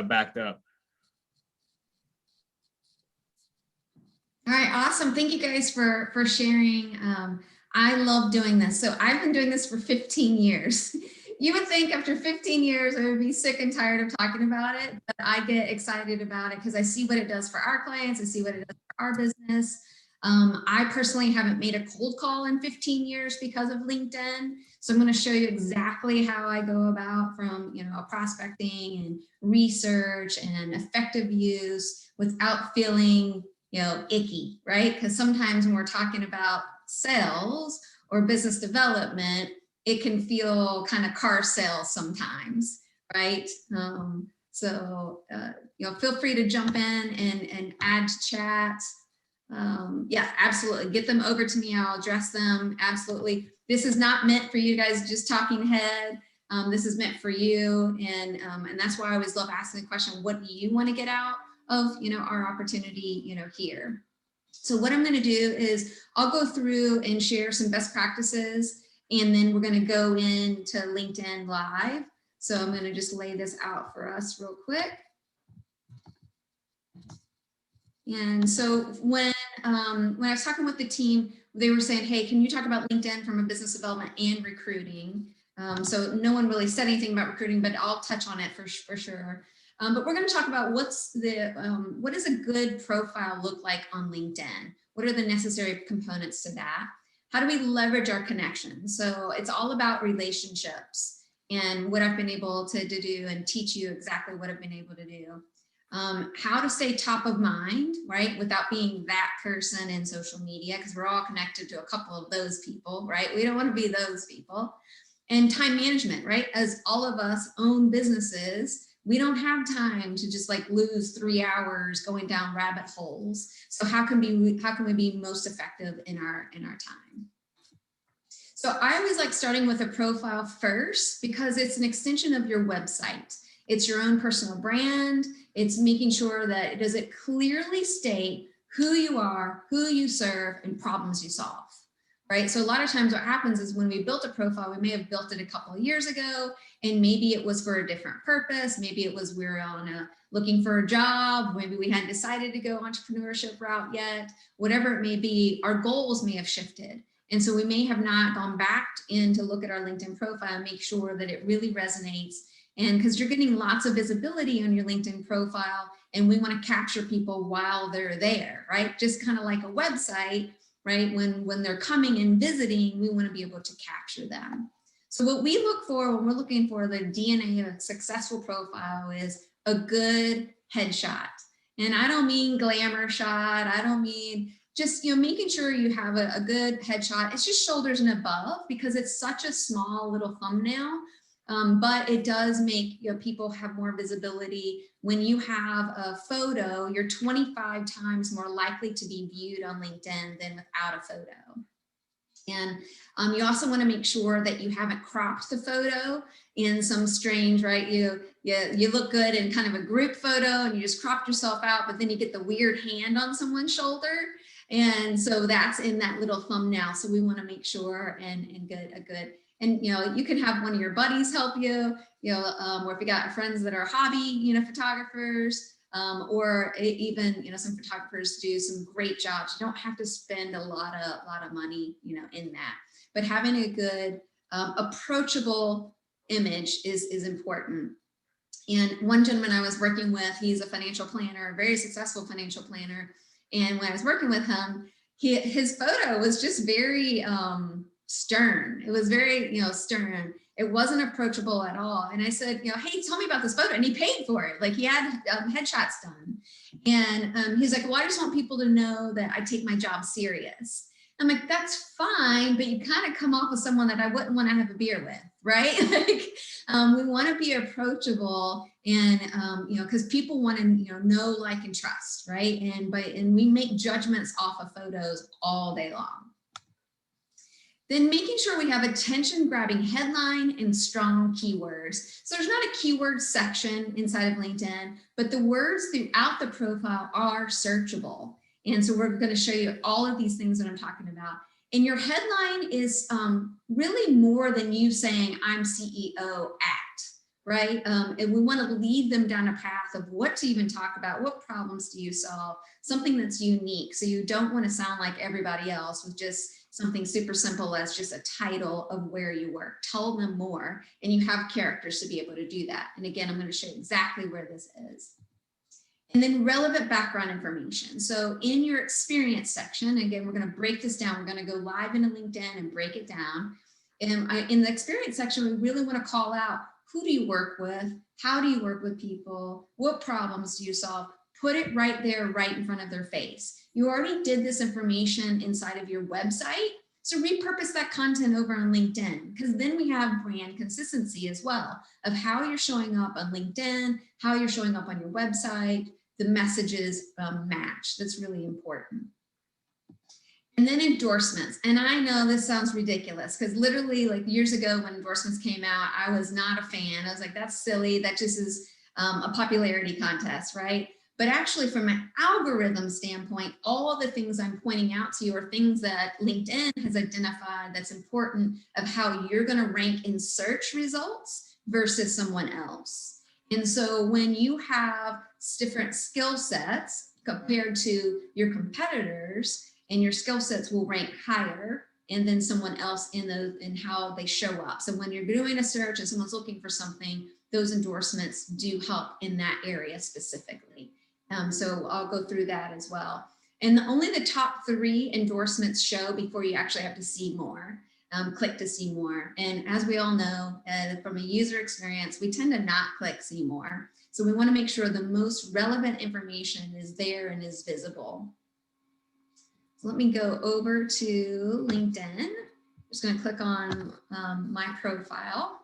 backed up. All right, awesome. Thank you guys for sharing. I love doing this. So I've been doing this for 15 years. You would think after 15 years, I would be sick and tired of talking about it, but I get excited about it because I see what it does for our clients. I see what it does for our business. I personally haven't made a cold call in 15 years because of LinkedIn. So I'm going to show you exactly how I go about from, prospecting and research and effective use without feeling, icky, right? Because sometimes when we're talking about sales or business development, it can feel kind of car sales sometimes, right? Feel free to jump in and add to chat. Yeah, absolutely. Get them over to me. I'll address them. Absolutely. This is not meant for you guys just talking head. This is meant for you. And that's why I always love asking the question, what do you want to get out of, our opportunity, here? So what I'm going to do is I'll go through and share some best practices, and then we're going to go into LinkedIn Live. So I'm going to just lay this out for us real quick. And so when I was talking with the team, they were saying, hey, can you talk about LinkedIn from a business development and recruiting? So no one really said anything about recruiting, but I'll touch on it for sure. But we're going to talk about what does a good profile look like on LinkedIn? What are the necessary components to that? How do we leverage our connections? So it's all about relationships and what I've been able to do and teach you exactly what I've been able to do. How to stay top of mind, right? Without being that person in social media, because we're all connected to a couple of those people, right? We don't want to be those people. And time management, right? As all of us own businesses, we don't have time to just like lose 3 hours going down rabbit holes. So how can we be most effective in our time? So I always like starting with a profile first because it's an extension of your website. It's your own personal brand. It's making sure that does it clearly state who you are, who you serve, and problems you solve, right? So a lot of times what happens is when we built a profile, we may have built it a couple of years ago, and maybe it was for a different purpose. Maybe it was we were looking for a job. Maybe we hadn't decided to go entrepreneurship route yet. Whatever it may be, our goals may have shifted. And so we may have not gone back in to look at our LinkedIn profile and make sure that it really resonates. And because you're getting lots of visibility on your LinkedIn profile, and we want to capture people while they're there, right? Just kind of like a website, right? When they're coming and visiting, we want to be able to capture them. So what we look for when we're looking for the DNA of a successful profile is a good headshot. And I don't mean glamour shot. I don't mean just, making sure you have a good headshot. It's just shoulders and above because it's such a small little thumbnail. But it does make people have more visibility. When you have a photo, you're 25 times more likely to be viewed on LinkedIn than without a photo. And you also want to make sure that you haven't cropped the photo in some strange, right? You look good in kind of a group photo and you just cropped yourself out, but then you get the weird hand on someone's shoulder. And so that's in that little thumbnail. So we want to make sure and get a good. And, you can have one of your buddies help you, or if you got friends that are hobby, photographers, or even, some photographers do some great jobs. You don't have to spend a lot of money, in that. But having a good, approachable image is important. And one gentleman I was working with, he's a financial planner, a very successful financial planner. And when I was working with him, his photo was just very, stern. It was very, stern. It wasn't approachable at all. And I said, hey, tell me about this photo. And he paid for it. Like he had headshots done. And he's like, well, I just want people to know that I take my job serious. I'm like, that's fine, but you kind of come off as someone that I wouldn't want to have a beer with, right? We want to be approachable, and because people want to know, like, and trust, right? And we make judgments off of photos all day long. Then making sure we have attention-grabbing headline and strong keywords. So there's not a keyword section inside of LinkedIn, but the words throughout the profile are searchable. And so we're going to show you all of these things that I'm talking about. And your headline is really more than you saying, I'm CEO at, right? And we want to lead them down a path of what to even talk about, what problems do you solve, something that's unique. So you don't want to sound like everybody else with just something super simple as just a title of where you work. Tell them more, and you have characters to be able to do that. And again, I'm going to show you exactly where this is. And then relevant background information. So in your experience section, again, we're going to break this down. We're going to go live into LinkedIn and break it down. And in the experience section, we really want to call out, who do you work with? How do you work with people? What problems do you solve? Put it right there, right in front of their face. You already did this information inside of your website. So repurpose that content over on LinkedIn, because then we have brand consistency as well of how you're showing up on LinkedIn, how you're showing up on your website, the messages match. That's really important. And then endorsements. And I know this sounds ridiculous because literally like years ago when endorsements came out, I was not a fan. I was like, that's silly. That just is a popularity contest, right? But actually from an algorithm standpoint, all the things I'm pointing out to you are things that LinkedIn has identified that's important of how you're going to rank in search results versus someone else. And so when you have different skill sets compared to your competitors, and your skill sets will rank higher and then someone else in how they show up. So when you're doing a search and someone's looking for something, those endorsements do help in that area specifically. So I'll go through that as well. And only the top 3 endorsements show before you actually have to see more. Click to see more. And as we all know, from a user experience, we tend to not click see more. So we want to make sure the most relevant information is there and is visible. So let me go over to LinkedIn. I'm just going to click on my profile.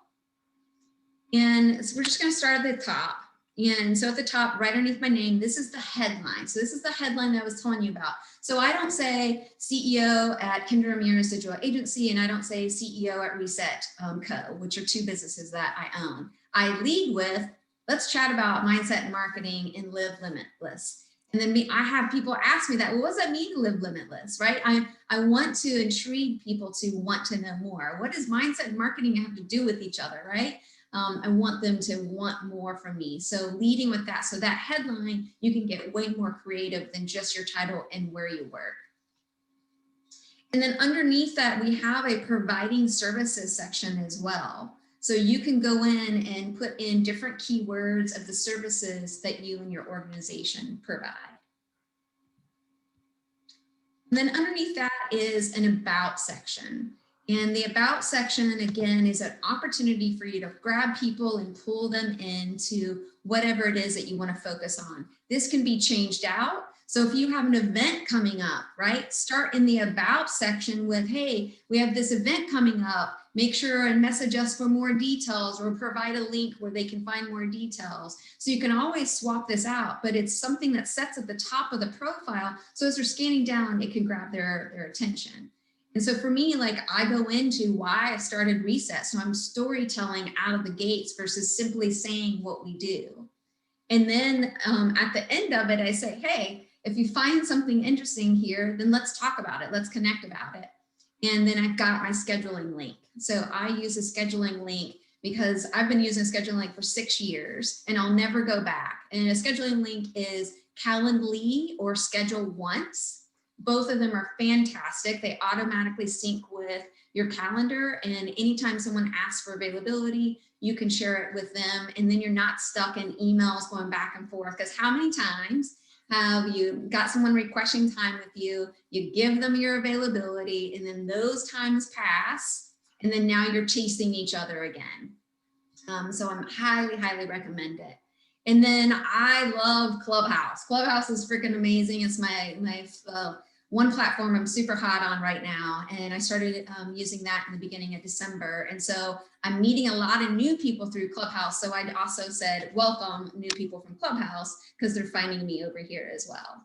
And so we're just going to start at the top. And so at the top, right underneath my name, this is the headline. So this is the headline that I was telling you about. So I don't say CEO at Kendra Ramirez Digital Agency, and I don't say CEO at Reset Co., which are 2 businesses that I own. I lead with, let's chat about mindset and marketing and live limitless. And then I have people ask me that, well, what does that mean to live limitless, right? I want to intrigue people to want to know more. What does mindset and marketing have to do with each other, right? I want them to want more from me. So leading with that. So that headline, you can get way more creative than just your title and where you work. And then underneath that, we have a providing services section as well. So you can go in and put in different keywords of the services that you and your organization provide. And then underneath that is an about section. And the about section, again, is an opportunity for you to grab people and pull them into whatever it is that you want to focus on. This can be changed out. So if you have an event coming up, right, start in the about section with, hey, we have this event coming up. Make sure and message us for more details or provide a link where they can find more details. So you can always swap this out, but it's something that sets at the top of the profile. So as they're scanning down, it can grab their attention. And so for me, like I go into why I started Reset. So I'm storytelling out of the gates versus simply saying what we do. And then at the end of it, I say, hey, if you find something interesting here, then let's talk about it. Let's connect about it. And then I've got my scheduling link. So I use a scheduling link because I've been using a scheduling link for 6 years and I'll never go back. And a scheduling link is Calendly or Schedule Once. Both of them are fantastic. They automatically sync with your calendar, and anytime someone asks for availability, you can share it with them, and then you're not stuck in emails going back and forth. Because how many times have you got someone requesting time with you, you give them your availability, and then those times pass, and then now you're chasing each other again. So I'm highly recommend it. And then I love Clubhouse. Clubhouse is freaking amazing. It's my one platform I'm super hot on right now. And I started using that in the beginning of December. And so I'm meeting a lot of new people through Clubhouse. So I also said, welcome new people from Clubhouse, because they're finding me over here as well.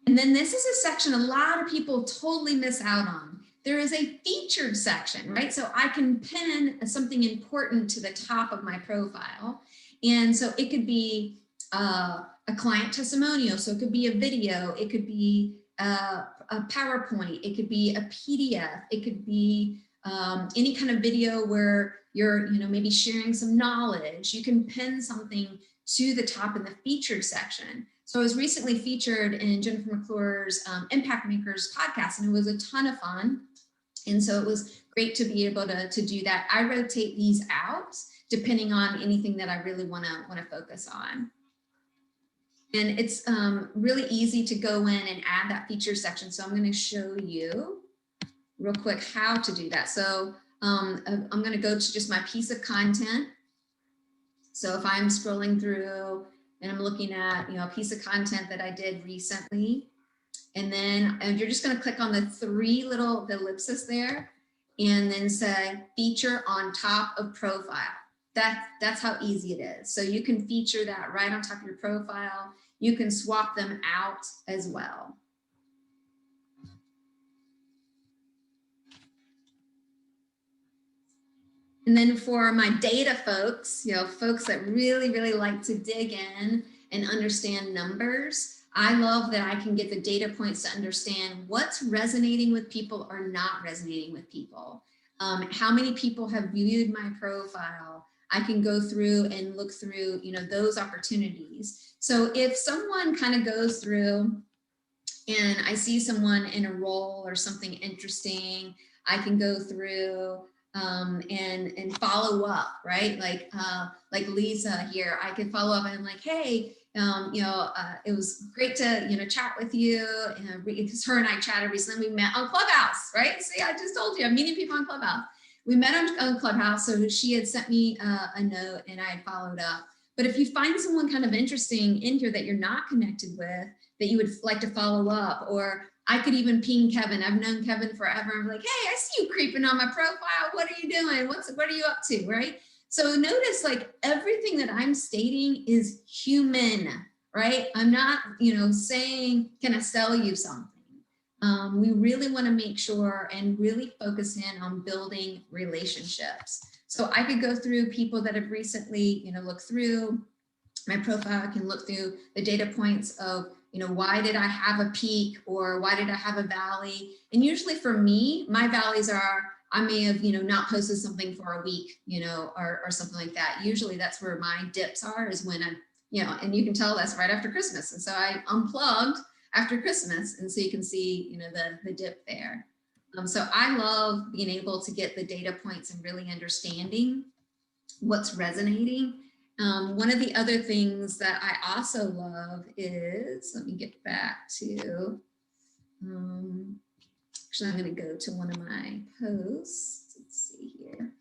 And then this is a section a lot of people totally miss out on. There is a featured section, right? So I can pin something important to the top of my profile. And so it could be a client testimonial. So it could be a video, it could be a PowerPoint, it could be a PDF, it could be any kind of video where you're, maybe sharing some knowledge. You can pin something to the top in the featured section. So I was recently featured in Jennifer McClure's Impact Makers podcast, and it was a ton of fun. And so it was great to be able to do that. I rotate these out depending on anything that I really want to focus on. And it's really easy to go in and add that feature section. So I'm going to show you real quick how to do that. So I'm going to go to just my piece of content. So if I'm scrolling through and I'm looking at, a piece of content that I did recently, and then you're just going to click on the three little ellipses there and then say feature on top of profile. That's how easy it is. So you can feature that right on top of your profile. You can swap them out as well. And then for my data folks, folks that really, really like to dig in and understand numbers, I love that I can get the data points to understand what's resonating with people or not resonating with people. How many people have viewed my profile? I can go through and look through, those opportunities. So if someone kind of goes through and I see someone in a role or something interesting, I can go through and follow up, right? Like Lisa here, I can follow up and I'm like, hey, it was great to, chat with you, because her and I chatted recently. We met on Clubhouse, right? See, I just told you, I'm meeting people on Clubhouse. We met on Clubhouse, so she had sent me a note and I had followed up. But if you find someone kind of interesting in here that you're not connected with, that you would like to follow up, or I could even ping Kevin. I've known Kevin forever. I'm like, hey, I see you creeping on my profile. What are you doing? What are you up to, right? So notice like everything that I'm stating is human, right? I'm not, saying, can I sell you something? We really want to make sure and really focus in on building relationships. So I could go through people that have recently, looked through my profile. I can look through the data points of, why did I have a peak or why did I have a valley? And usually for me, my valleys are, I may have, not posted something for a week, or something like that. Usually that's where my dips are, is when I'm, and you can tell that's right after Christmas. And so I unplugged after Christmas. And so you can see, the dip there. So I love being able to get the data points and really understanding what's resonating. One of the other things that I also love is, let me get back to, actually I'm going to go to one of my posts. Let's see here.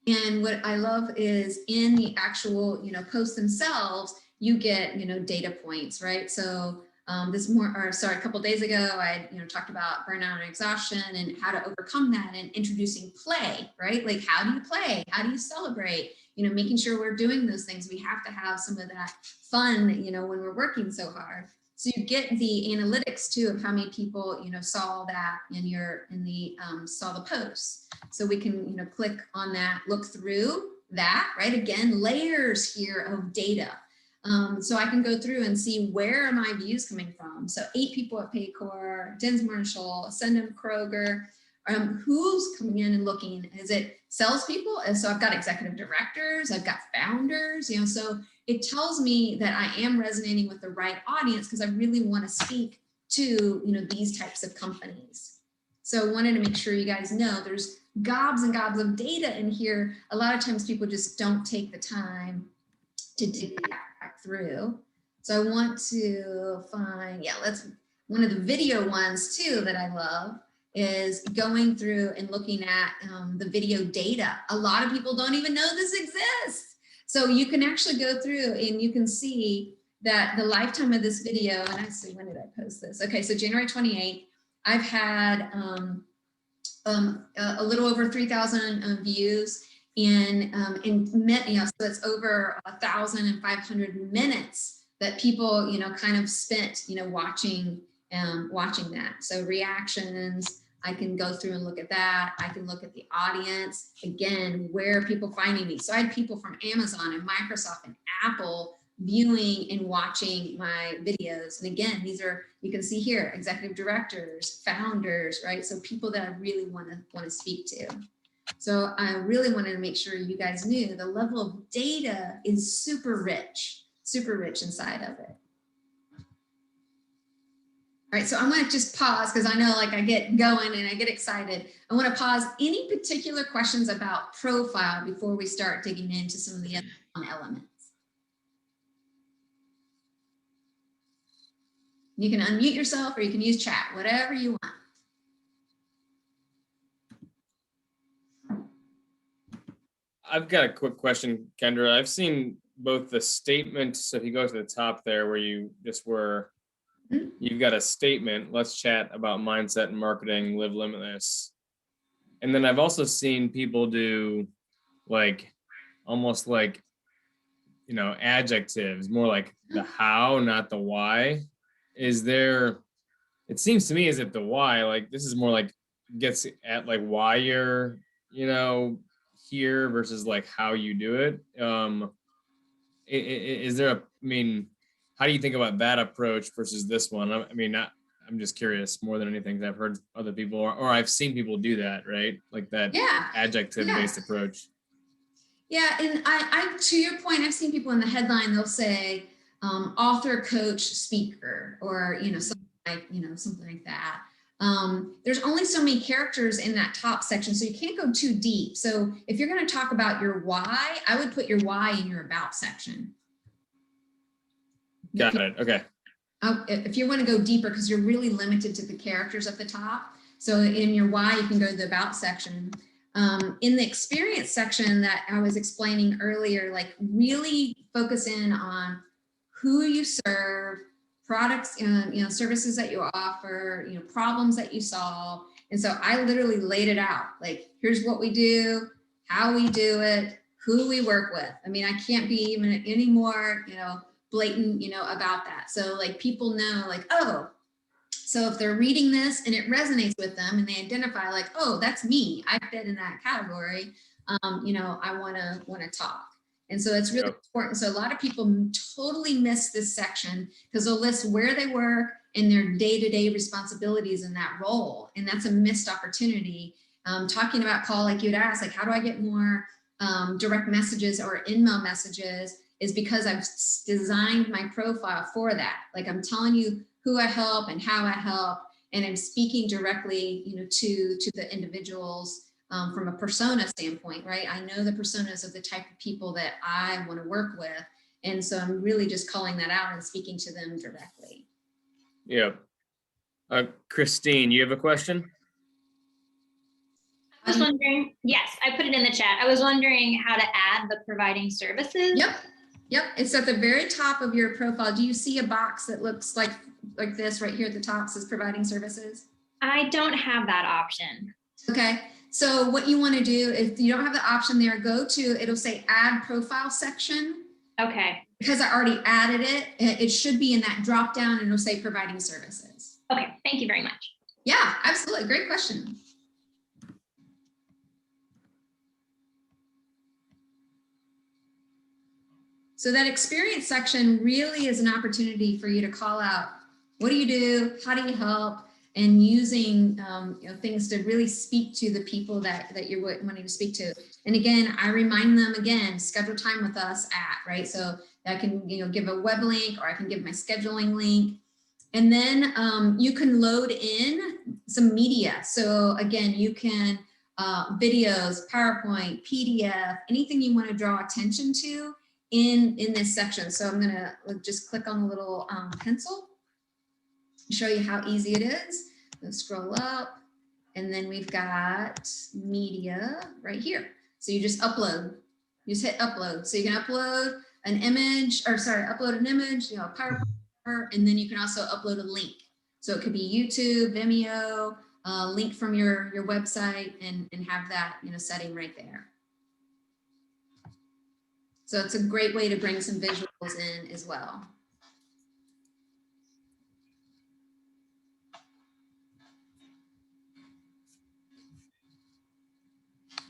And what I love is in the actual, posts themselves, you get, data points, right? So a couple of days ago, I talked about burnout and exhaustion and how to overcome that, and introducing play, right? Like, how do you play? How do you celebrate? Making sure we're doing those things. We have to have some of that fun, when we're working so hard. So you get the analytics too of how many people, saw that saw the posts. So we can, click on that, look through that, right? Again, layers here of data. So I can go through and see where are my views coming from. So 8 people at Paycor, Dens Marshall, Sendham Kroger. Who's coming in and looking? Is it salespeople? And so I've got executive directors, I've got founders, so it tells me that I am resonating with the right audience, because I really want to speak to, these types of companies. So I wanted to make sure you guys know there's gobs and gobs of data in here. A lot of times people just don't take the time to dig back through. So I want to find, one of the video ones too that I love is going through and looking at the video data. A lot of people don't even know this exists. So you can actually go through and you can see that the lifetime of this video, and I see, when did I post this? Okay, so January 28th, I've had a little over 3,000 views, and so it's over 1,500 minutes that people, kind of spent, watching that. So reactions, I can go through and look at that. I can look at the audience. Again, where are people finding me? So I had people from Amazon and Microsoft and Apple viewing and watching my videos. And again, these are, you can see here, executive directors, founders, right? So people that I really want to speak to. So I really wanted to make sure you guys knew the level of data is super rich inside of it. All right, so I'm going to just pause because I know like I get going and I get excited. I want to pause. Any particular questions about profile before we start digging into some of the other elements? You can unmute yourself or you can use chat, whatever you want. I've got a quick question, Kendra. I've seen both the statement. So if you go to the top there where you just were, you've got a statement, let's chat about mindset and marketing, live limitless. And then I've also seen people do like, almost like, you know, adjectives, more like the how, not the why. Is there, it seems to me as if the why, like this is more like gets at like why you're, you know, here versus like how you do it. Is there a, I mean, how do you think about that approach versus this one? I mean, I'm just curious more than anything. I've heard other people or I've seen people do that, right? Like that adjective based approach. Yeah, and I, to your point, I've seen people in the headline, they'll say author, coach, speaker, or, you know, something like that. There's only so many characters in that top section, so you can't go too deep. So if you're going to talk about your why, I would put your why in your about section. Got it. Okay. If you want to go deeper, because you're really limited to the characters at the top. So in your why, you can go to the about section. In the experience section that I was explaining earlier, like really focus in on who you serve, products, you know, services that you offer, you know, problems that you solve. And so I literally laid it out, like, here's what we do, how we do it, who we work with. I mean, I can't be even any more, you know, blatant, you know, about that. So like people know like, oh, so if they're reading this and it resonates with them and they identify like, oh, that's me, I fit in that category, you know, I want to talk. And so it's really important. So a lot of people totally miss this section because they'll list where they work and their day-to-day responsibilities in that role. And that's a missed opportunity. Talking about Paul, like you'd ask, like, how do I get more direct messages or email messages, is because I've designed my profile for that. Like I'm telling you who I help and how I help, and I'm speaking directly, you know, to the individuals from a persona standpoint, right? I know the personas of the type of people that I want to work with, and so I'm really just calling that out and speaking to them directly. Yeah. Christine, you have a question? I was wondering, yes, I put it in the chat. I was wondering how to add the providing services. Yep, it's at the very top of your profile. Do you see a box that looks like this right here at the top, says providing services? I don't have that option. Okay, so what you want to do, if you don't have the option there, go to, it'll say add profile section. Okay. Because I already added it, it should be in that drop down and it'll say providing services. Okay, thank you very much. Yeah, absolutely, great question. So that experience section really is an opportunity for you to call out, what do you do? How do you help? And using you know, things to really speak to the people that you're wanting to speak to. And again, I remind them again, schedule time with us at, right? So I can, you know, give a web link or I can give my scheduling link. And then you can load in some media. So again, you can videos, PowerPoint, PDF, anything you want to draw attention to in this section. So I'm gonna just click on the little pencil, show you how easy it is. Let's scroll up, and then we've got media right here. So you just upload, you just hit upload. So you can upload an image, or sorry, upload an image, you know, PowerPoint, and then you can also upload a link. So it could be YouTube, Vimeo, link from your website, and have that, you know, setting right there. So it's a great way to bring some visuals in as well.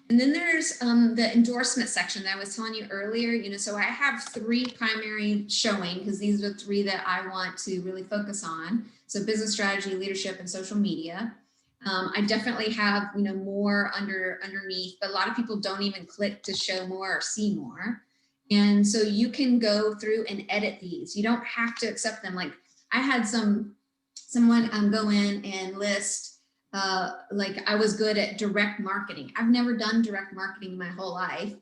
And then there's the endorsement section that I was telling you earlier, you know, so I have 3 primary showing because these are 3 that I want to really focus on. So business strategy, leadership, and social media. I definitely have, you know, more underneath, but a lot of people don't even click to show more or see more. And so you can go through and edit these. You don't have to accept them. Like I had someone go in and list, like I was good at direct marketing. I've never done direct marketing my whole life.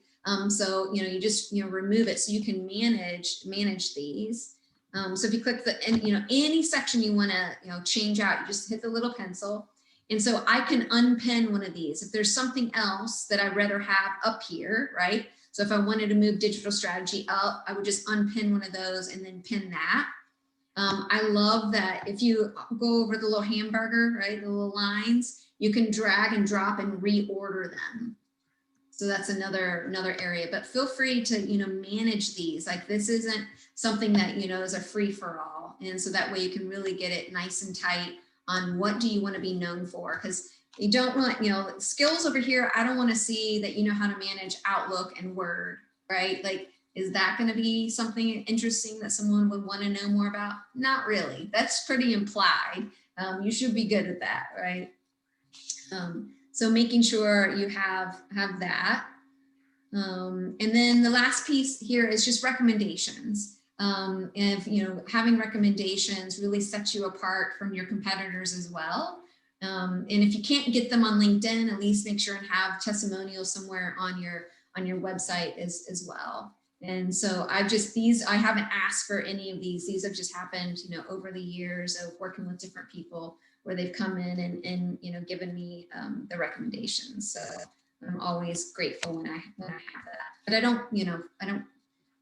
So, you know, you just, you know, remove it so you can manage these. So if you click the, and you know, any section you want to, you know, change out, you just hit the little pencil. And so I can unpin one of these. If there's something else that I'd rather have up here, right? So if I wanted to move digital strategy up, I would just unpin one of those and then pin that. I love that if you go over the little hamburger, right, the little lines, you can drag and drop and reorder them. So that's another area, but feel free to, you know, manage these. Like this isn't something that, you know, is a free for all. And so that way you can really get it nice and tight on what do you want to be known for? Because you don't want, you know, skills over here. I don't want to see that you know how to manage Outlook and Word, right? Like, is that going to be something interesting that someone would want to know more about? Not really. That's pretty implied. You should be good at that, right? So making sure you have that. And then the last piece here is just recommendations. If, you know, having recommendations really sets you apart from your competitors as well. And if you can't get them on LinkedIn, at least make sure and have testimonials somewhere on your website as well. And so I haven't asked for any of these. These have just happened, you know, over the years of working with different people where they've come in and you know, given me the recommendations. So I'm always grateful when I have that. But I don't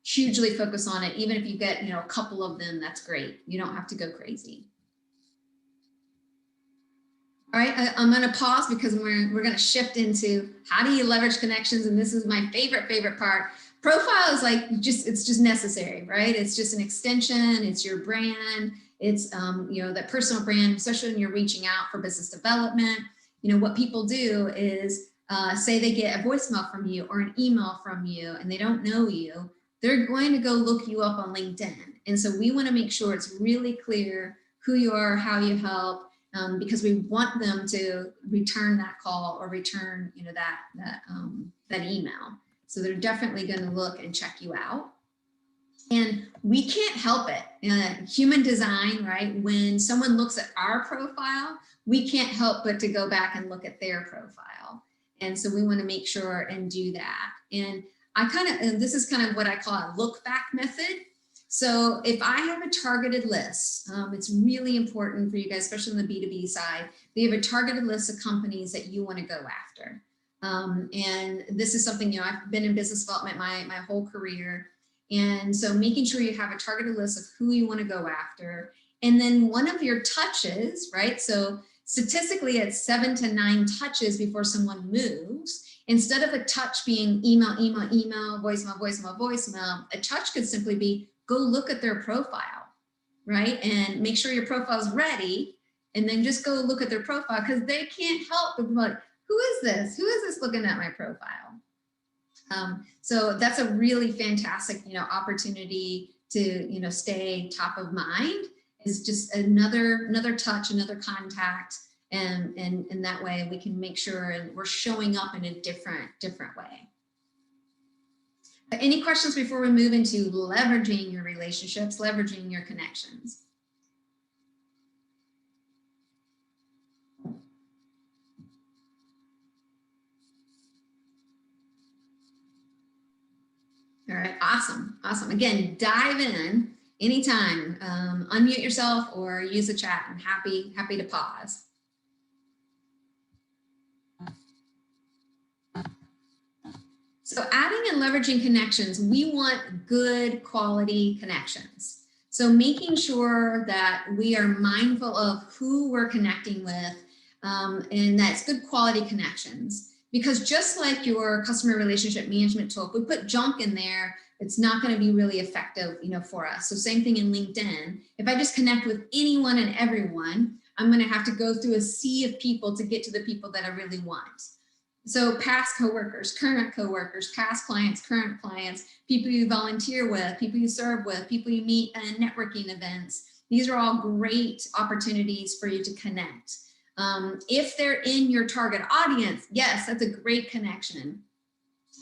hugely focus on it. Even if you get, you know, a couple of them, that's great. You don't have to go crazy. All right, I'm going to pause because we're going to shift into how do you leverage connections, and this is my favorite part. Profile is like it's just necessary, right? It's just an extension. It's your brand. It's you know, that personal brand, especially when you're reaching out for business development. You know, what people do is say they get a voicemail from you or an email from you and they don't know you, they're going to go look you up on LinkedIn. And so we want to make sure it's really clear who you are, how you help, because we want them to return that call or return, you know, that email. So they're definitely going to look and check you out. And we can't help it. Human design, right? When someone looks at our profile, we can't help but to go back and look at their profile. And so we want to make sure and do that. And and this is kind of what I call a look back method. So if I have a targeted list, it's really important for you guys, especially on the B2B side, that you have a targeted list of companies that you want to go after. And this is something, you know, I've been in business development my whole career. And so making sure you have a targeted list of who you want to go after. And then one of your touches, right? So statistically it's 7 to 9 touches before someone moves. Instead of a touch being email, voicemail, a touch could simply be go look at their profile, right? And make sure your profile is ready. And then just go look at their profile because they can't help but be like, who is this? Who is this looking at my profile? So that's a really fantastic, you know, opportunity to, you know, stay top of mind, is just another touch, another contact. And that way we can make sure and we're showing up in a different way. Any questions before we move into leveraging your relationships, leveraging your connections? All right, awesome. Again, dive in anytime. Unmute yourself or use the chat. I'm happy to pause. So adding and leveraging connections, we want good quality connections. So making sure that we are mindful of who we're connecting with, and that's good quality connections. Because just like your customer relationship management tool, if we put junk in there, it's not going to be really effective, you know, for us. So same thing in LinkedIn. If I just connect with anyone and everyone, I'm going to have to go through a sea of people to get to the people that I really want. So past coworkers, current coworkers, past clients, current clients, people you volunteer with, people you serve with, people you meet at networking events. These are all great opportunities for you to connect. If they're in your target audience, yes, that's a great connection.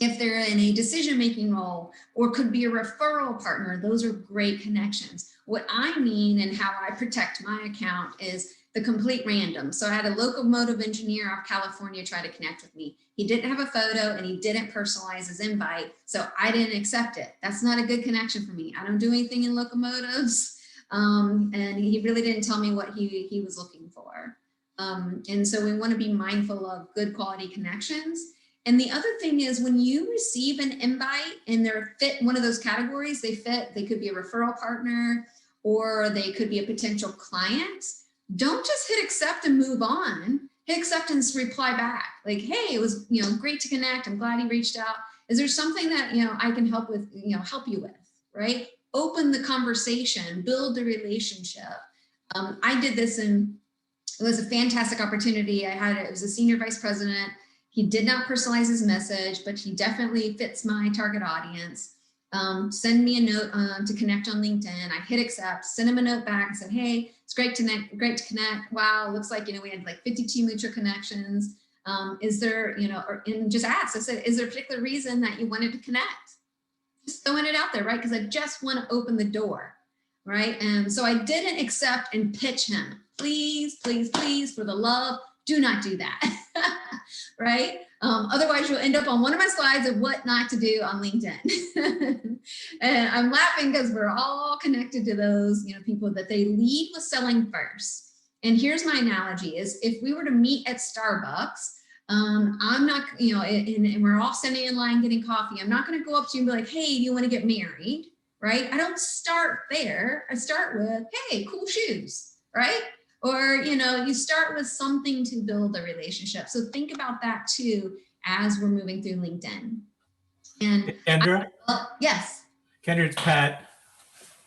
If they're in a decision-making role or could be a referral partner, those are great connections. What I mean and how I protect my account is the complete random. So I had a locomotive engineer out of California try to connect with me. He didn't have a photo and he didn't personalize his invite, so I didn't accept it. That's not a good connection for me. I don't do anything in locomotives, and he really didn't tell me what he was looking for. And so we want to be mindful of good quality connections. And the other thing is when you receive an invite and they're fit one of those categories, they could be a referral partner or they could be a potential client. Don't just hit accept and move on. Hit accept and reply back. Like, hey, it was, great to connect. I'm glad you reached out. Is there something that, I can help with, help you with, right? Open the conversation, build the relationship. I did this and it was a fantastic opportunity. It was a senior vice president. He did not personalize his message, but he definitely fits my target audience. Send me a note to connect on LinkedIn. I hit accept, send him a note back and said, hey, it's great to connect. Wow, looks like, we had like 52 mutual connections. Is there, and just asked, I said, is there a particular reason that you wanted to connect? Just throwing it out there, right? Because I just want to open the door, right? And so I didn't accept and pitch him. Please, please, please, for the love, do not do that, right? Otherwise, you'll end up on one of my slides of what not to do on LinkedIn. And I'm laughing because we're all connected to those, people that they lead with selling first. And here's my analogy is if we were to meet at Starbucks, I'm not, and we're all standing in line getting coffee. I'm not going to go up to you and be like, hey, do you want to get married? Right? I don't start there. I start with, hey, cool shoes, right? Or, you start with something to build a relationship. So think about that too, as we're moving through LinkedIn. And Kendra? Yes. Kendra, it's Pat.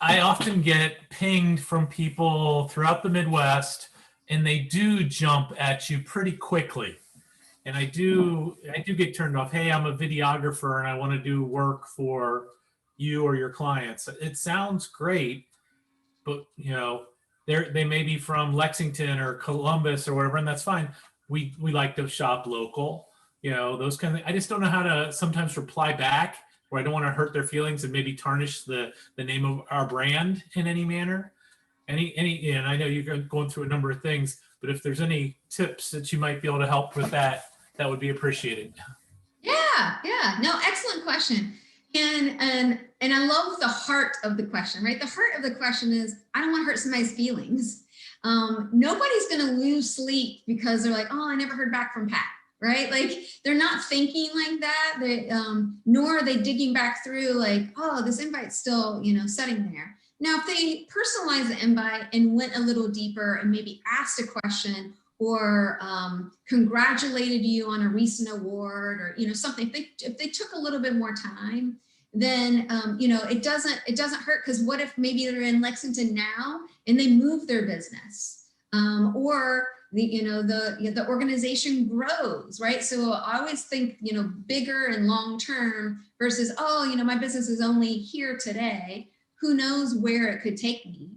I often get pinged from people throughout the Midwest and they do jump at you pretty quickly. And I do get turned off. Hey, I'm a videographer and I want to do work for you or your clients. It sounds great, but they may be from Lexington or Columbus or whatever, and that's fine. We like to shop local, those kind of things. I just don't know how to sometimes reply back where I don't want to hurt their feelings and maybe tarnish the name of our brand in any manner. And I know you're going through a number of things, but if there's any tips that you might be able to help with that would be appreciated. Yeah. No, excellent question. And I love the heart of the question, right? The heart of the question is, I don't want to hurt somebody's feelings. Nobody's going to lose sleep because they're like, oh, I never heard back from Pat, right? Like they're not thinking like that. They, nor are they digging back through like, oh, this invite's still, sitting there. Now, if they personalized the invite and went a little deeper and maybe asked a question or congratulated you on a recent award or, something, if they took a little bit more time, then, it doesn't hurt because what if maybe they're in Lexington now and they move their business or the organization grows, right? So I always think, bigger and long-term versus, oh, my business is only here today. Who knows where it could take me?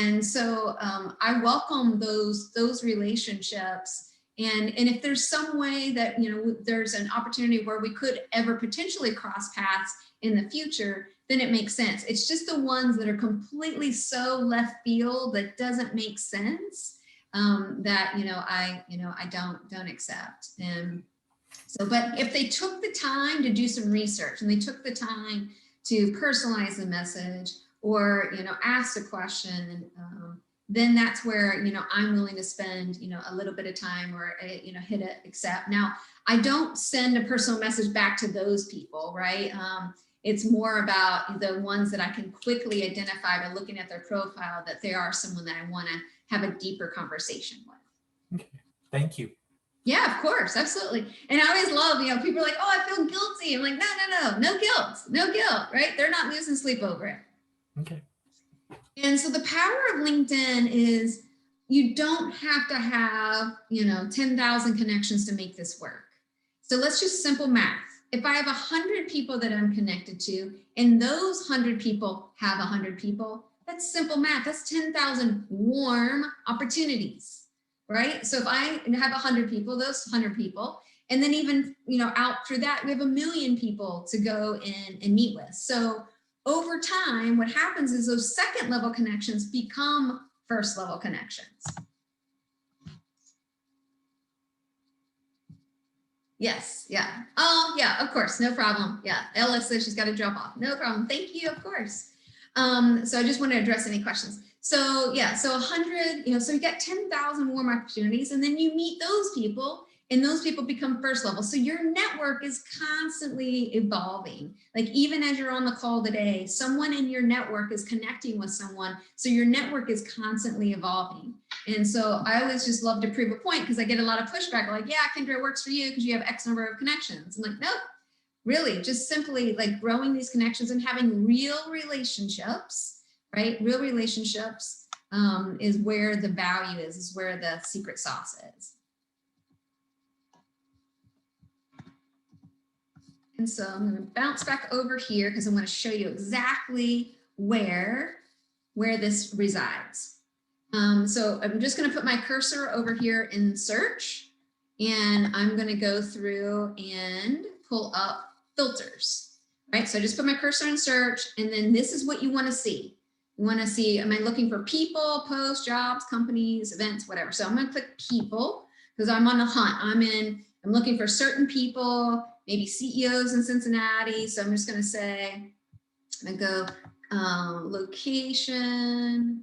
And so I welcome those relationships. And if there's some way that, there's an opportunity where we could ever potentially cross paths in the future, then it makes sense. It's just the ones that are completely so left field that doesn't make sense that, I don't accept. And so, but if they took the time to do some research and they took the time to personalize the message or, ask a question, then that's where, I'm willing to spend, a little bit of time or, hit accept. Now, I don't send a personal message back to those people, right? It's more about the ones that I can quickly identify by looking at their profile that they are someone that I want to have a deeper conversation with. Okay. Thank you. Yeah, of course. Absolutely. And I always love, people are like, oh, I feel guilty. I'm like, no guilt, right? They're not losing sleep over it. Okay. And so the power of LinkedIn is you don't have to have, 10,000 connections to make this work. So let's just simple math. If I have 100 people that I'm connected to, and those 100 people have 100 people, that's simple math. That's 10,000 warm opportunities, right? So if I have 100 people, those 100 people, and then even, out through that, we have 1 million people to go in and meet with. So over time, what happens is those second level connections become first level connections. Yes, yeah. Oh, yeah, of course, no problem. Yeah, Ella says she's got to drop off. No problem. Thank you, of course. So I just want to address any questions. So yeah, so 100, so you get 10,000 warm opportunities, and then you meet those people, and those people become first level. So your network is constantly evolving. Like even as you're on the call today, someone in your network is connecting with someone. So your network is constantly evolving. And so I always just love to prove a point because I get a lot of pushback like, yeah, Kendra, it works for you because you have X number of connections. I'm like, nope, really just simply like growing these connections and having real relationships, right? Real relationships is where the value is where the secret sauce is. And so I'm going to bounce back over here because I want to show you exactly where this resides. So I'm just going to put my cursor over here in search, and I'm going to go through and pull up filters, right? So I just put my cursor in search, and then this is what you want to see. You want to see, am I looking for people, posts, jobs, companies, events, whatever. So I'm going to click people because I'm on the hunt. I'm looking for certain people, maybe CEOs in Cincinnati. So I'm just going to say, I'm going to go location,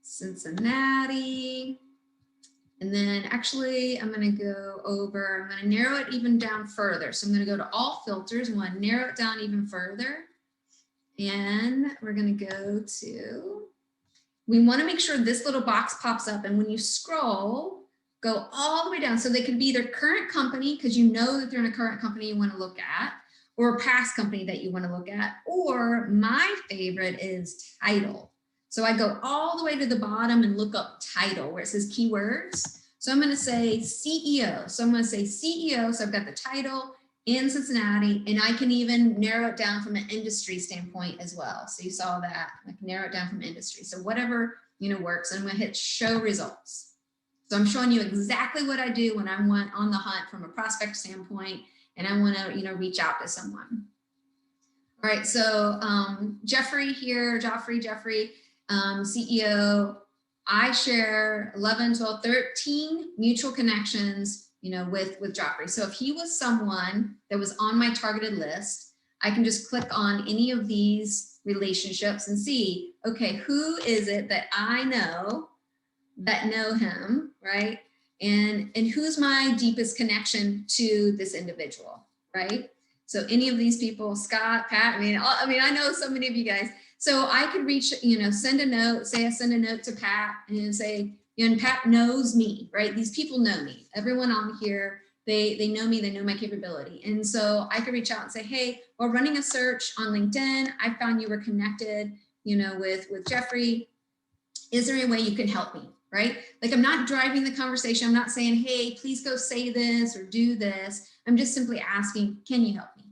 Cincinnati. And then actually I'm going to go over, I'm going to narrow it even down further. So I'm going to go to all filters. I want to narrow it down even further. And we're going to go to, we want to make sure this little box pops up. And when you scroll, go all the way down. So they could be either current company, because you know that they're in a current company you want to look at, or a past company that you want to look at, or my favorite is title. So I go all the way to the bottom and look up title where it says keywords. So I'm going to say CEO. So I'm going to say CEO. So I've got the title in Cincinnati, and I can even narrow it down from an industry standpoint as well. So you saw that I can narrow it down from industry. So whatever, works. And I'm going to hit show results. So I'm showing you exactly what I do when I'm on the hunt from a prospect standpoint, and I want to, reach out to someone. All right. So Jeffrey here, Jeffrey, CEO, I share 11, 12, 13 mutual connections, with Joffrey. So if he was someone that was on my targeted list, I can just click on any of these relationships and see, okay, who is it that I know that know him, right? And who's my deepest connection to this individual, right? So any of these people, Scott, Pat, I know so many of you guys. So I could reach, send a note, say I send a note to Pat and say, and Pat knows me, right? These people know me. Everyone on here, they know me, they know my capability. And so I could reach out and say, hey, while running a search on LinkedIn, I found you were connected, with Jeffrey. Is there any way you can help me, right? Like I'm not driving the conversation. I'm not saying, hey, please go say this or do this. I'm just simply asking, can you help me?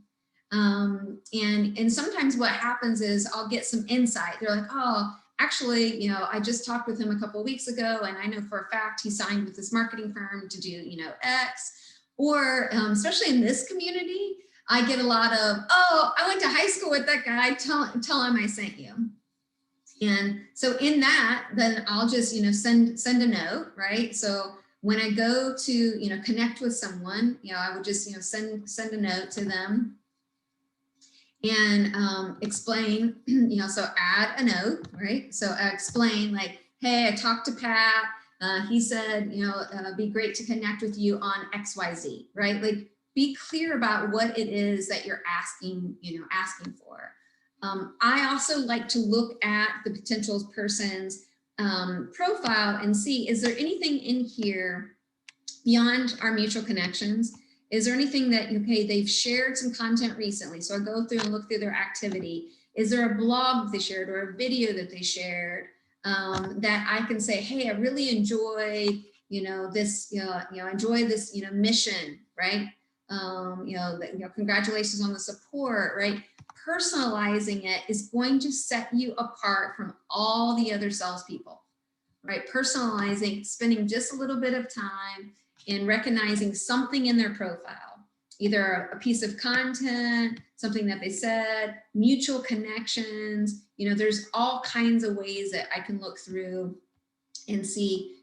And sometimes what happens is I'll get some insight. They're like, oh, actually, I just talked with him a couple of weeks ago, and I know for a fact he signed with this marketing firm to do, X. Or especially in this community, I get a lot of, oh, I went to high school with that guy. Tell him I sent you. And so in that, then I'll just, send a note, right? So when I go to, connect with someone, I would just, send a note to them and explain, so add a note, right? So I explain like, hey, I talked to Pat. He said, be great to connect with you on XYZ, right? Like be clear about what it is that you're asking, asking for. I also like to look at the potential person's profile and see, is there anything in here beyond our mutual connections? Is there anything that, okay, they've shared some content recently. So I go through and look through their activity. Is there a blog they shared or a video that they shared that I can say, hey, I really enjoy, this, enjoy this, mission, right? Congratulations on the support, right? Personalizing it is going to set you apart from all the other salespeople, right? Personalizing, spending just a little bit of time and recognizing something in their profile, either a piece of content, something that they said, mutual connections. There's all kinds of ways that I can look through and see,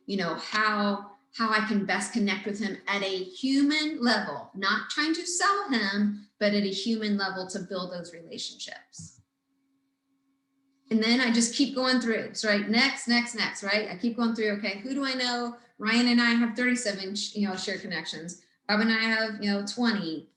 how I can best connect with him at a human level, not trying to sell him, but at a human level to build those relationships. And then I just keep going through. So right, next, right? I keep going through, okay, who do I know? Ryan and I have 37, shared connections. Rob and I have, 20.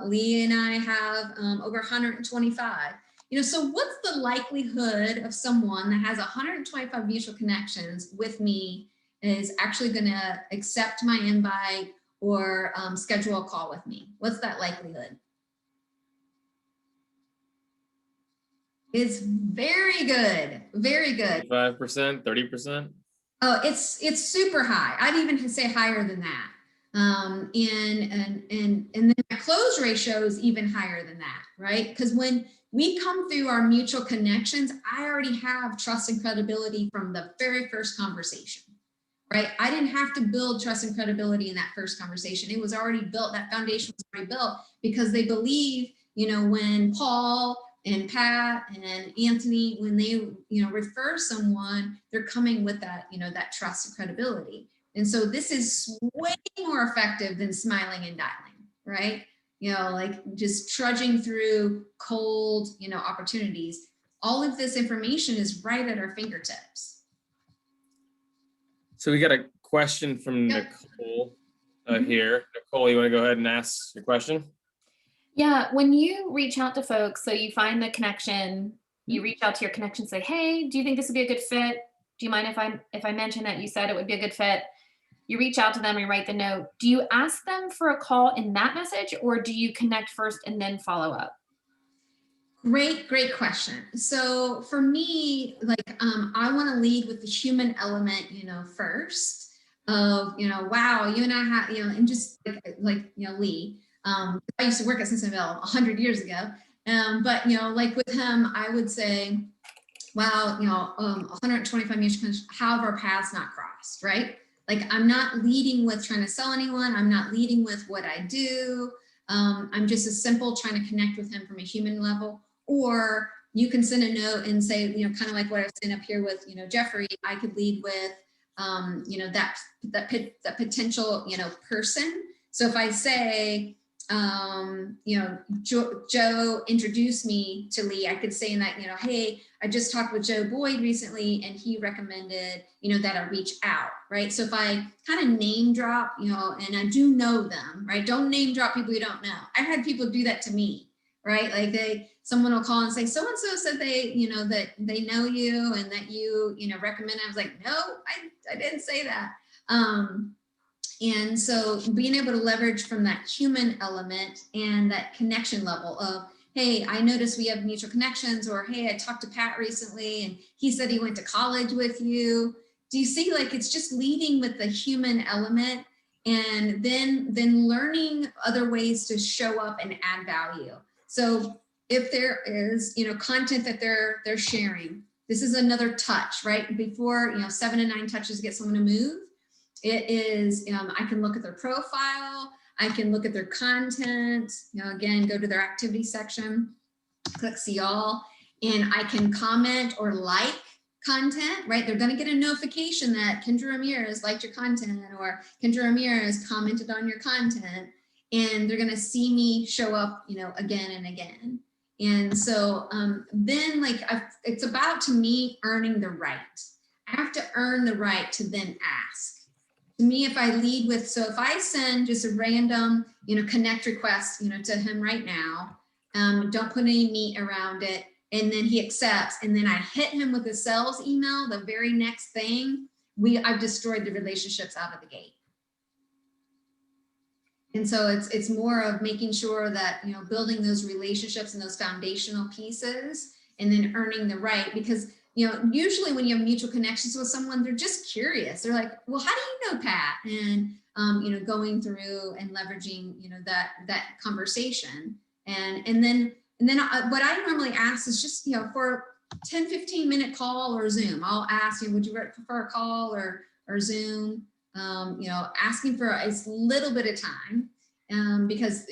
Lee and I have over 125. So what's the likelihood of someone that has 125 mutual connections with me is actually going to accept my invite or schedule a call with me? What's that likelihood? It's very good, very good. 5%, 30%? Oh, it's super high. I'd even say higher than that. And then my close ratio is even higher than that, right? Because when we come through our mutual connections, I already have trust and credibility from the very first conversation, right? I didn't have to build trust and credibility in that first conversation. It was already built. That foundation was already built because they believe, when Paul and Pat and Anthony, when they, refer someone, they're coming with that, that trust and credibility. And so this is way more effective than smiling and dialing, right? Like just trudging through cold, opportunities. All of this information is right at our fingertips. So we got a question from Nicole here. Nicole, you want to go ahead and ask your question? Yeah, when you reach out to folks, so you find the connection, you reach out to your connection, say, hey, do you think this would be a good fit? Do you mind if I mention that you said it would be a good fit? You reach out to them and write the note. Do you ask them for a call in that message, or do you connect first and then follow up? Great question. So for me, I want to lead with the human element, first of, wow, you and I have, and just Lee, I used to work at Cincinnati 100 years ago. But, with him, I would say, wow, 125 years, how have our paths not crossed, right? Like, I'm not leading with trying to sell anyone. I'm not leading with what I do. I'm just a simple trying to connect with him from a human level. Or you can send a note and say, kind of like what I was saying up here with, Jeffrey, I could lead with, that potential, person. So if I say, Joe introduced me to Lee, I could say in that, hey, I just talked with Joe Boyd recently and he recommended, that I reach out, right? So if I kind of name drop, and I do know them, right? Don't name drop people you don't know. I've had people do that to me, right? Like someone will call and say, so-and-so said they, that they know you and that you, recommend. I was like, no, I didn't say that. And so being able to leverage from that human element and that connection level of, hey, I noticed we have mutual connections, or hey, I talked to Pat recently and he said he went to college with you. Do you see, like, it's just leading with the human element and then learning other ways to show up and add value. So if there is, content that they're sharing, this is another touch, right? Before, 7 to 9 touches get someone to move. It is, I can look at their profile, I can look at their content, again, go to their activity section, click see all, and I can comment or like content, right? They're gonna get a notification that Kendra Ramirez liked your content, or Kendra Ramirez commented on your content, and they're gonna see me show up, again and again. And so then it's about, to me, earning the right. I have to earn the right to then ask. To me, if I lead with, so if I send just a random, connect request, to him right now, don't put any meat around it, and then he accepts, and then I hit him with a sales email, the very next thing, I've destroyed the relationships out of the gate. And so it's more of making sure that, building those relationships and those foundational pieces, and then earning the right, because usually when you have mutual connections with someone, they're just curious. They're like, well, how do you know Pat? And, going through and leveraging, that conversation. And then what I normally ask is just, for 10, 15-minute call or Zoom. I'll ask you, would you prefer a call or Zoom? Asking for a little bit of time because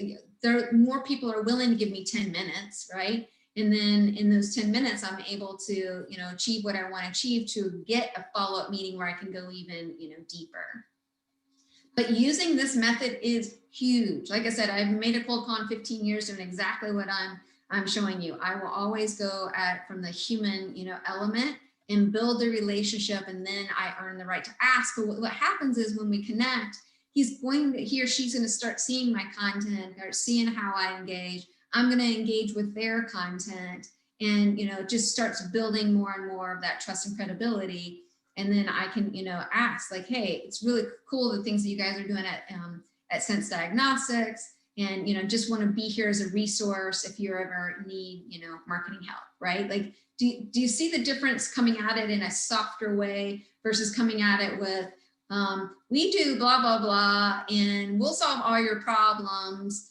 more people are willing to give me 10 minutes, right? And then in those 10 minutes, I'm able to, achieve what I want to achieve to get a follow-up meeting where I can go even, deeper. But using this method is huge. Like I said, I've made a cold call in 15 years doing exactly what I'm showing you. I will always go from the human, element and build the relationship, and then I earn the right to ask. But what happens is when we connect, he or she's going to start seeing my content or seeing how I engage. I'm going to engage with their content, and it just starts building more and more of that trust and credibility. And then I can ask like, hey, it's really cool the things that you guys are doing at Sense Diagnostics, and just want to be here as a resource if you ever need marketing help, right? Like, do you see the difference coming at it in a softer way versus coming at it with we do blah blah blah and we'll solve all your problems.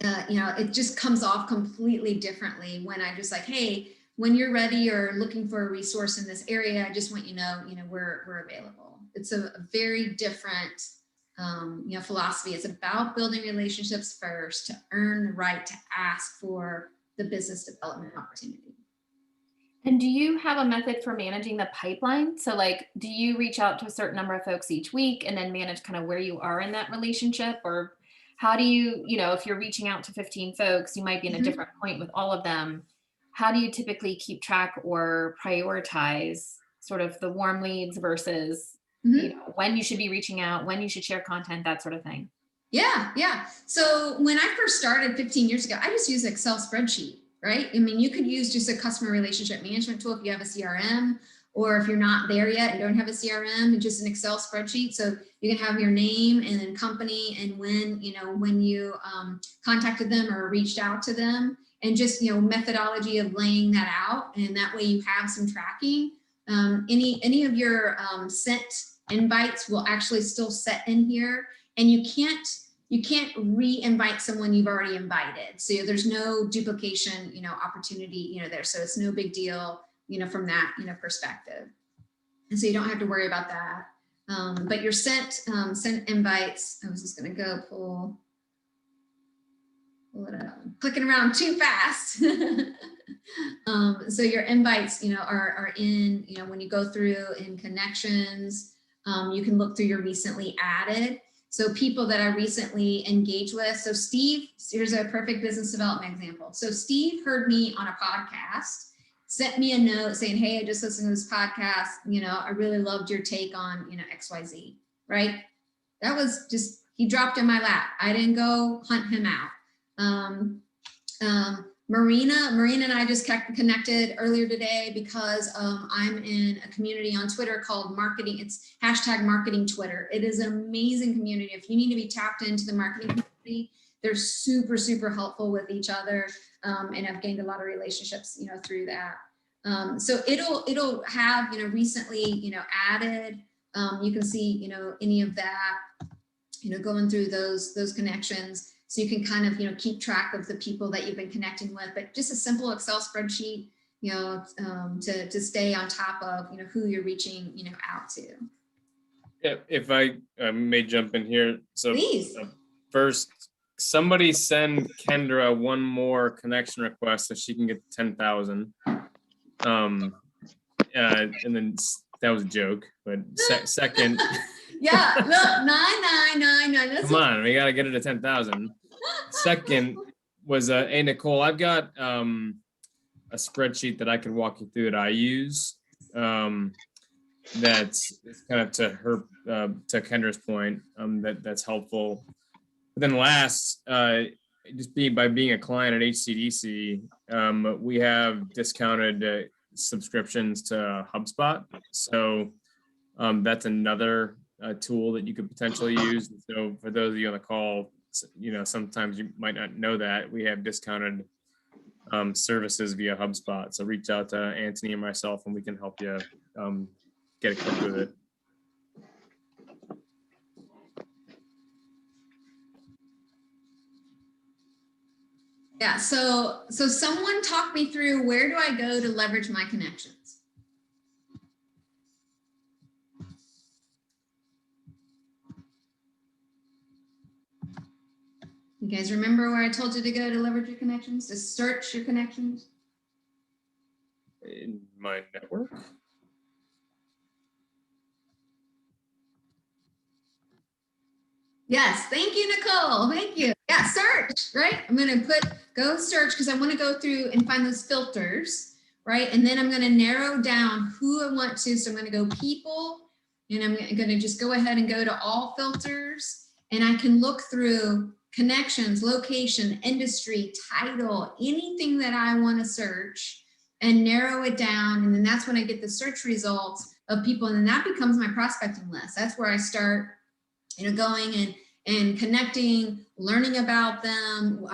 It just comes off completely differently when I just like, hey, when you're ready or looking for a resource in this area, I just want we're available. It's a very different philosophy. It's about building relationships first to earn the right to ask for the business development opportunity. And do you have a method for managing the pipeline? So like, do you reach out to a certain number of folks each week and then manage kind of where you are in that relationship? Or how do you, if you're reaching out to 15 folks, you might be in a different point with all of them. How do you typically keep track or prioritize sort of the warm leads versus when you should be reaching out, when you should share content, that sort of thing? Yeah. So when I first started 15 years ago, I just used an Excel spreadsheet, right? I mean, you could use just a customer relationship management tool if you have a CRM, or if you're not there yet and don't have a CRM, just an Excel spreadsheet. So you can have your name and then company and when you contacted them or reached out to them, and just, methodology of laying that out. And that way you have some tracking. Any of your sent invites will actually still set in here, and you can't re-invite someone you've already invited. So there's no duplication, opportunity, there. So it's no big deal, from that, perspective. And so you don't have to worry about that. But your sent invites, I was just going to go pull it up. I'm clicking around too fast. So your invites, are in, when you go through in connections, you can look through your recently added. So people that I recently engaged with. So Steve, here's a perfect business development example. So Steve heard me on a podcast, sent me a note saying, hey, I just listened to this podcast. I really loved your take on, XYZ, right? That was just, he dropped in my lap. I didn't go hunt him out. Marina and I just connected earlier today because I'm in a community on Twitter called Marketing. It's #marketing Twitter. It is an amazing community. If you need to be tapped into the marketing community, they're super, super helpful with each other. And I've gained a lot of relationships, through that. So it'll have, recently, added, you can see, any of that, going through those connections. So you can kind of, keep track of the people that you've been connecting with, but just a simple Excel spreadsheet, to stay on top of, who you're reaching, out to. Yeah, if I may jump in here. So Please. First, somebody send Kendra one more connection request so she can get 10,000. And then that was a joke, but second. Yeah, look, 9,999. Come on, we gotta get it to 10,000. Second was, hey Nicole, I've got a spreadsheet that I can walk you through that I use. That's kind of to her, to Kendra's point, that's helpful. But then last, by being a client at HCDC, we have discounted subscriptions to HubSpot. So that's another tool that you could potentially use. And so for those of you on the call, sometimes you might not know that we have discounted services via HubSpot. So reach out to Anthony and myself and we can help you get equipped with it. Yeah, so someone talk me through, where do I go to leverage my connections? You guys remember where I told you to go to leverage your connections, to search your connections? In my network. Yes, thank you, Nicole. Thank you. Yeah, search, right? I'm going to go search because I want to go through and find those filters, right? And then I'm going to narrow down who I want to. So I'm going to go people, and I'm going to just go ahead and go to all filters, and I can look through connections, location, industry, title, anything that I want to search and narrow it down. And then that's when I get the search results of people. And then that becomes my prospecting list. That's where I start, going and connecting, learning about them.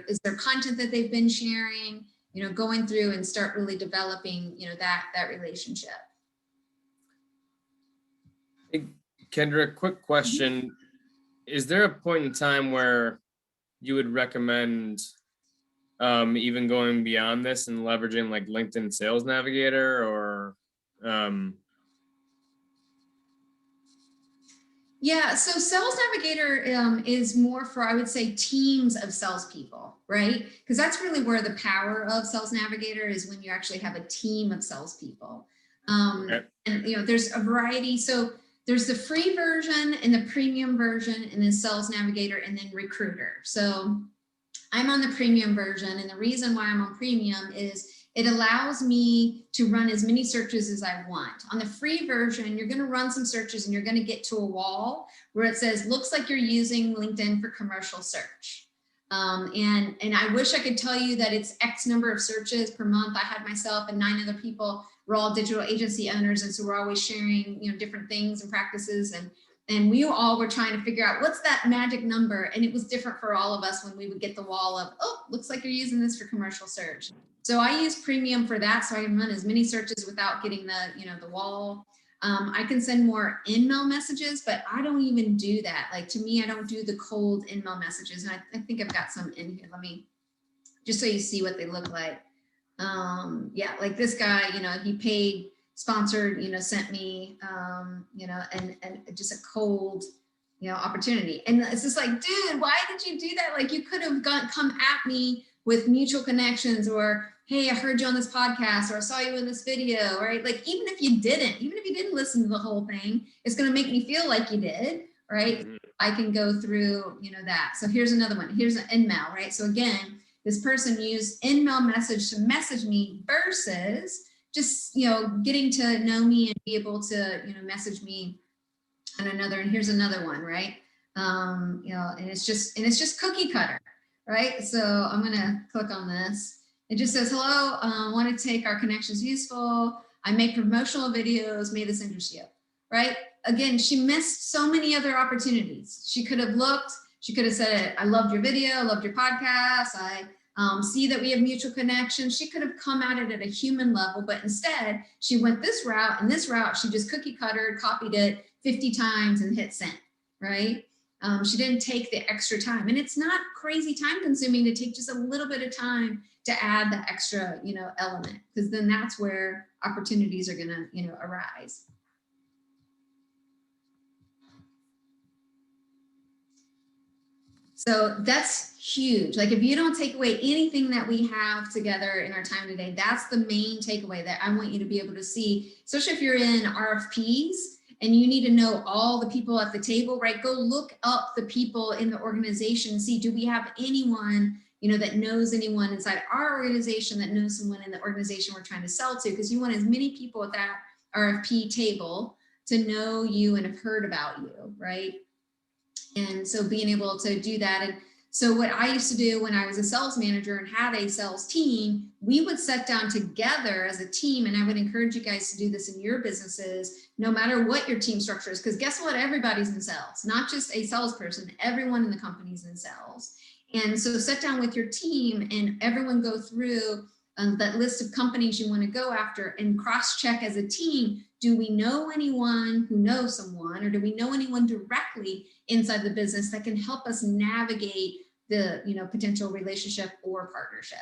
Is there content that they've been sharing? Going through and start really developing, that relationship. Hey, Kendra, quick question. Is there a point in time where you would recommend even going beyond this and leveraging like LinkedIn Sales Navigator or Yeah, so Sales Navigator is more for, I would say, teams of salespeople, right? Because that's really where the power of Sales Navigator is, when you actually have a team of salespeople. Okay. And there's a variety. So there's the free version and the premium version, and then Sales Navigator, and then Recruiter. So I'm on the premium version, and the reason why I'm on premium is it allows me to run as many searches as I want. On the free version, you're going to run some searches and you're going to get to a wall where it says, looks like you're using LinkedIn for commercial search. And I wish I could tell you that it's X number of searches per month. I had myself and 9 other people. We're all digital agency owners, and so we're always sharing, different things and practices, and we all were trying to figure out what's that magic number. And it was different for all of us when we would get the wall of, oh, looks like you're using this for commercial search. So I use premium for that, so I can run as many searches without getting the wall. I can send more in-mail messages, but I don't even do that. Like, to me, I don't do the cold in-mail messages. And I think I've got some in here. Let me, just so you see what they look like. Yeah, like this guy, he paid, sponsored, sent me, and just a cold, opportunity. And it's just like, dude, why did you do that? Like, you could have come at me with mutual connections, or, hey, I heard you on this podcast, or I saw you in this video, right? Like, even if you didn't listen to the whole thing, it's going to make me feel like you did, right? Mm-hmm. I can go through, that. So here's another one. Here's an in-mail, right? So again, this person used in-mail message to message me versus just, getting to know me and be able to, message me on another. And here's another one, right? And it's just cookie cutter, right? So I'm going to click on this. It just says, hello, want to take our connections useful. I make promotional videos. May this interest you, right? Again, she missed so many other opportunities. She could have looked, she could have said, I loved your video, I loved your podcast. I see that we have mutual connections. She could have come at it at a human level, but instead she went this route, and this route, she just cookie cuttered, copied it 50 times and hit send, right? She didn't take the extra time, and it's not crazy time consuming to take just a little bit of time to add the extra, element, because then that's where opportunities are gonna, arise. So that's huge. Like, if you don't take away anything that we have together in our time today, that's the main takeaway that I want you to be able to see, especially if you're in RFPs and you need to know all the people at the table, right? Go look up the people in the organization, see, do we have anyone, that knows anyone inside our organization, that knows someone in the organization we're trying to sell to, because you want as many people at that RFP table to know you and have heard about you, right? And so being able to do that. And so what I used to do when I was a sales manager and had a sales team, we would sit down together as a team. And I would encourage you guys to do this in your businesses, no matter what your team structure is, because guess what? Everybody's in sales, not just a salesperson. Everyone in the company is in sales. And so sit down with your team and everyone go through that list of companies you want to go after and cross-check as a team. Do we know anyone who knows someone, or do we know anyone directly inside the business that can help us navigate the, potential relationship or partnership.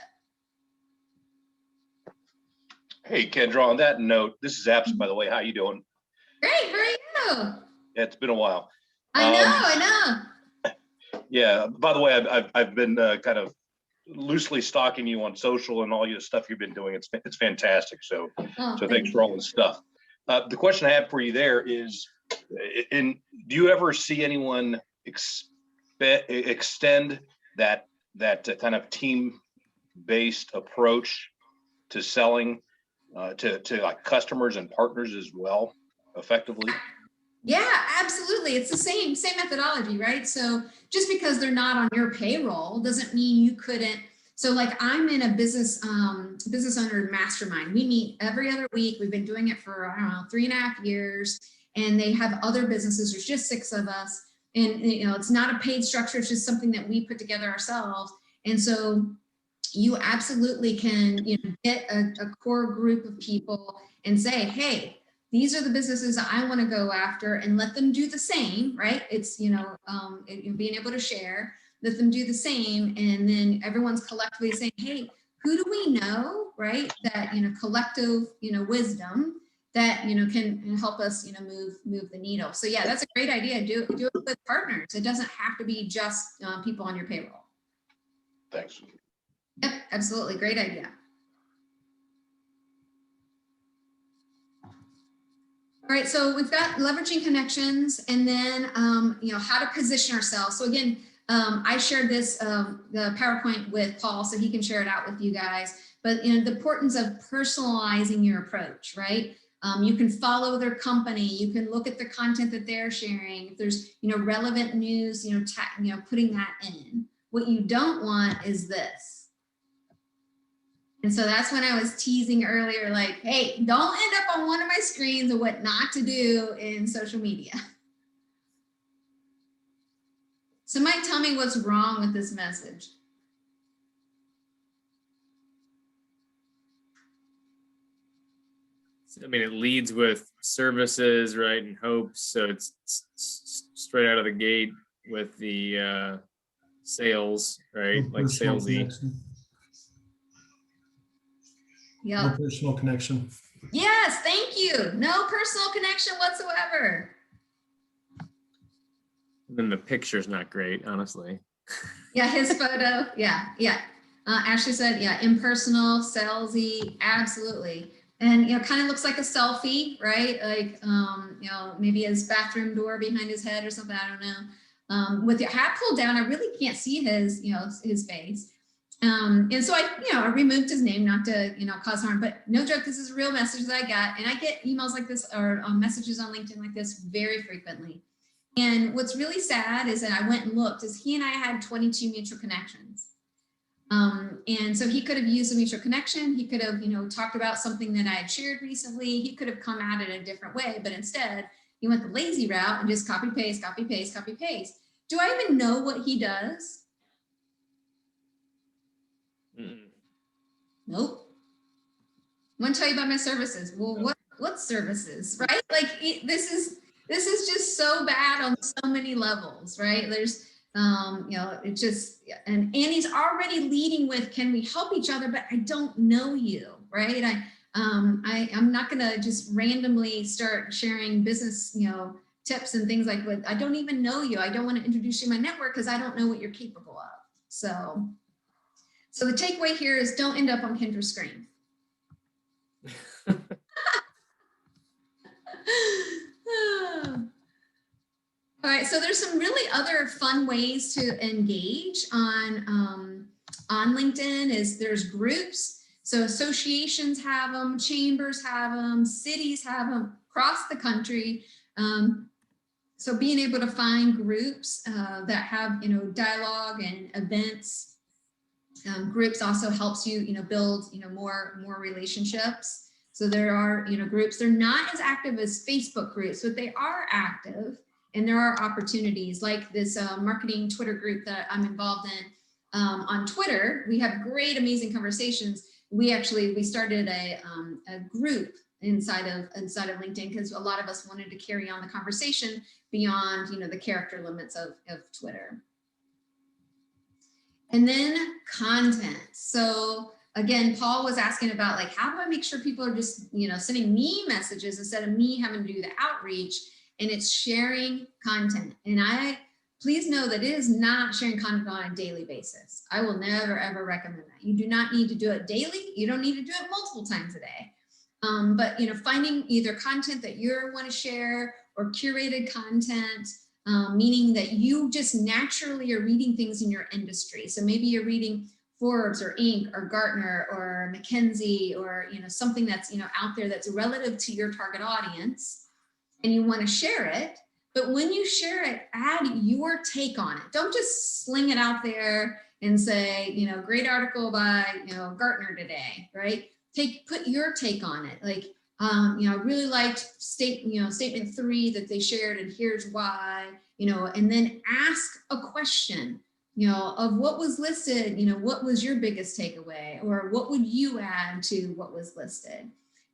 Hey, Kendra, on that note, this is Abs, by the way. How you doing? Great, how are you? Yeah, it's been a while. I know. Yeah, by the way, I've been kind of loosely stalking you on social and all your stuff you've been doing. It's fantastic. So thanks for all this stuff. The question I have for you there is, do you ever see anyone extend that kind of team-based approach to selling to like customers and partners as well, effectively? Yeah, absolutely. It's the same methodology, right? So just because they're not on your payroll doesn't mean you couldn't. So like I'm in a business owner mastermind. We meet every other week. We've been doing it for, I don't know, 3.5 years, and they have other businesses. There's just 6 of us. And it's not a paid structure. It's just something that we put together ourselves. And so you absolutely can, get a core group of people and say, hey, these are the businesses I want to go after, and let them do the same, right? It's, being able to share, let them do the same. And then everyone's collectively saying, hey, who do we know, right? That, collective, wisdom that, can help us, move the needle. So yeah, that's a great idea. Do it with partners. It doesn't have to be just people on your payroll. Thanks. Yep, absolutely. Great idea. All right, so we've got leveraging connections, and then, how to position ourselves. So again, I shared this, the PowerPoint with Paul, so he can share it out with you guys. But, the importance of personalizing your approach, right? You can follow their company. You can look at the content that they're sharing. If there's, relevant news, putting that in. What you don't want is this. And so that's when I was teasing earlier, like, hey, don't end up on one of my screens of what not to do in social media. Somebody tell me what's wrong with this message. I mean, it leads with services, right, and hopes. So it's straight out of the gate with the sales, right, like salesy. Yeah. No personal connection. Yes, thank you. No personal connection whatsoever. Then the picture's not great, honestly. Yeah, his photo. Yeah. Ashley said, yeah, impersonal, salesy, absolutely. And, kind of looks like a selfie, right? Like, maybe his bathroom door behind his head or something. I don't know. With your hat pulled down, I really can't see his, his face. And so I removed his name, not to, cause harm, but no joke, this is a real message that I got. And I get emails like this or messages on LinkedIn like this very frequently. And what's really sad is that I went and looked, is he and I had 22 mutual connections. And so he could have used a mutual connection. He could have, talked about something that I had shared recently. He could have come at it a different way, but instead he went the lazy route and just copy, paste, copy, paste, copy, paste. Do I even know what he does? Nope. I'm gonna tell you about my services. Well, what services, right? Like this is just so bad on so many levels, right? There's it just, and he's already leading with, can we help each other? But I don't know you, right? I'm not gonna just randomly start sharing business, tips and things like that. I don't even know you. I don't want to introduce you to my network because I don't know what you're capable of. So the takeaway here is don't end up on Kendra's screen. All right, so there's some really other fun ways to engage on LinkedIn. There's groups. So associations have them, chambers have them, cities have them across the country. So being able to find groups that have, dialogue and events. Groups also helps you, build, more relationships. So there are, groups, they're not as active as Facebook groups, but they are active, and there are opportunities like this marketing Twitter group that I'm involved in. On Twitter, we have great, amazing conversations. We started a group inside of LinkedIn because a lot of us wanted to carry on the conversation beyond, the character limits of Twitter. And then content. So again, Paul was asking about like, how do I make sure people are just, sending me messages instead of me having to do the outreach? And it's sharing content. And please know that it is not sharing content on a daily basis. I will never, ever recommend that. You do not need to do it daily. You don't need to do it multiple times a day. But finding either content that you want to share or curated content, meaning that you just naturally are reading things in your industry. So maybe you're reading Forbes or Inc. or Gartner or McKinsey or something that's out there that's relative to your target audience, and you want to share it. But when you share it, add your take on it. Don't just sling it out there and say, great article by Gartner today, right? Put your take on it. Like, I really liked statement 3 that they shared, and here's why, and then ask a question, of what was listed, what was your biggest takeaway, or what would you add to what was listed?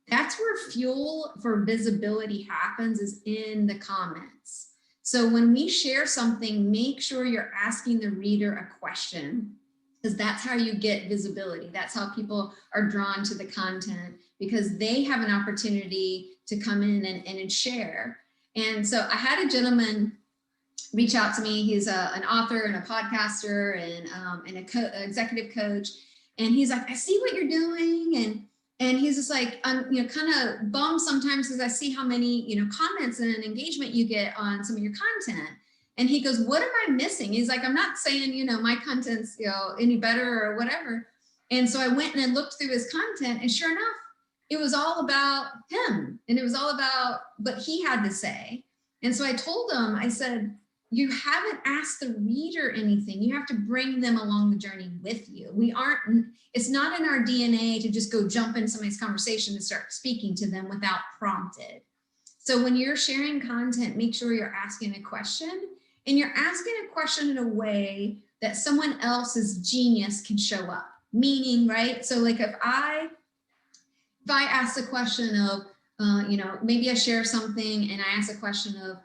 That's where fuel for visibility happens, is in the comments. So when we share something, make sure you're asking the reader a question, because that's how you get visibility. That's how people are drawn to the content, because they have an opportunity to come in and share. And so I had a gentleman reach out to me. He's an author and a podcaster and an executive coach. And he's like, I see what you're doing. And he's just like, I'm kind of bummed sometimes because I see how many comments and engagement you get on some of your content. And he goes, what am I missing? He's like, I'm not saying, my content's, any better or whatever. And so I went and I looked through his content, and sure enough, it was all about him. And it was all about what he had to say. And so I told him, I said, you haven't asked the reader anything. You have to bring them along the journey with you. It's not in our DNA to just go jump in somebody's conversation and start speaking to them without prompted. So when you're sharing content, make sure you're asking a question, and you're asking a question in a way that someone else's genius can show up. Meaning, right? So like if I ask a question of, maybe I share something and I ask a question of,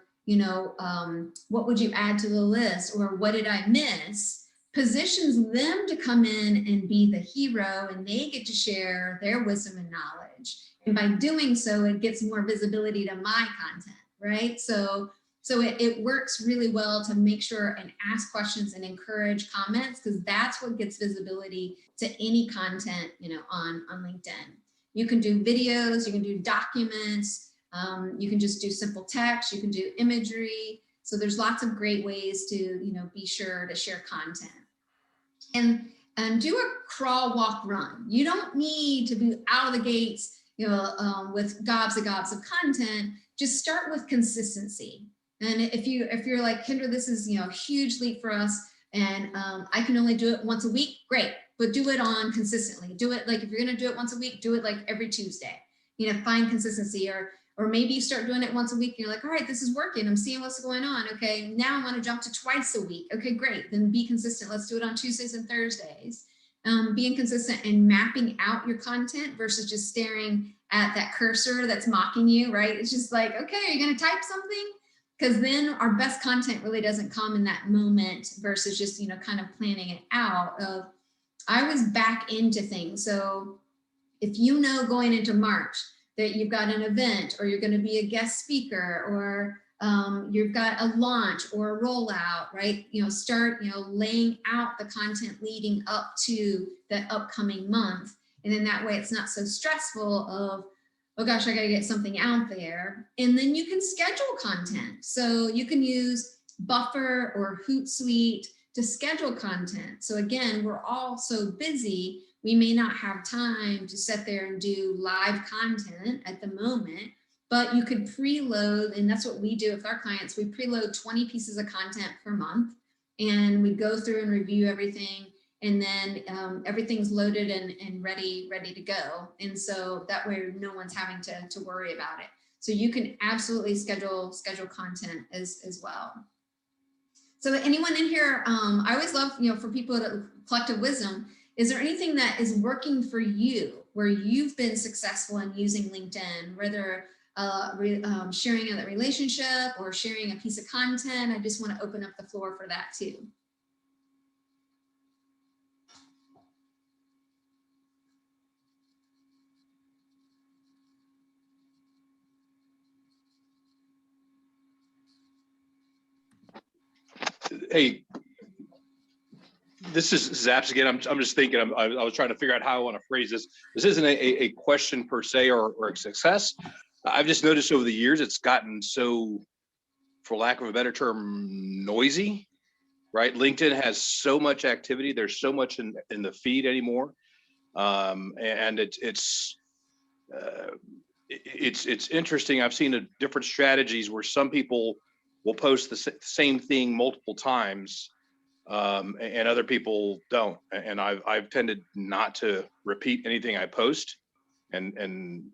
what would you add to the list, or what did I miss, positions them to come in and be the hero, and they get to share their wisdom and knowledge. And by doing so, it gets more visibility to my content, right? So it works really well to make sure and ask questions and encourage comments, because that's what gets visibility to any content, on LinkedIn. You can do videos, you can do documents, you can just do simple text, you can do imagery. So there's lots of great ways to, be sure to share content. And do a crawl, walk, run. You don't need to be out of the gates, with gobs and gobs of content. Just start with consistency. And if you're like, Kendra, this is, a huge leap for us, and I can only do it once a week, great. But do it on consistently. Do it, like, if you're going to do it once a week, do it like every Tuesday, find consistency. Or maybe you start doing it once a week and you're like, all right, this is working. I'm seeing what's going on. Okay, now I want to jump to twice a week. Okay, great. Then be consistent. Let's do it on Tuesdays and Thursdays. Being consistent and mapping out your content versus just staring at that cursor that's mocking you, right? It's just like, okay, are you going to type something? Because then our best content really doesn't come in that moment versus just, kind of planning it out of, I was back into things. So if going into March that you've got an event, or you're going to be a guest speaker, or you've got a launch or a rollout, right? Start, laying out the content leading up to that upcoming month. And then that way it's not so stressful of, oh gosh, I got to get something out there. And then you can schedule content. So you can use Buffer or Hootsuite to schedule content. So again, we're all so busy, we may not have time to sit there and do live content at the moment, but you could preload, and that's what we do with our clients. We preload 20 pieces of content per month, and we go through and review everything, and then everything's loaded and ready to go. And so that way no one's having to worry about it. So you can absolutely schedule content as well. So anyone in here, I always love, for people to collective wisdom, is there anything that is working for you where you've been successful in using LinkedIn, whether sharing in that relationship or sharing a piece of content? I just want to open up the floor for that too. Hey, this is Zaps again. I'm just thinking, I was trying to figure out how I want to phrase this. This isn't a question per se or a success. I've just noticed over the years, it's gotten so, for lack of a better term, noisy, right? LinkedIn has so much activity. There's so much in the feed anymore. And it's interesting. I've seen different strategies where some people will post the same thing multiple times, and other people don't. And I've tended not to repeat anything I post, and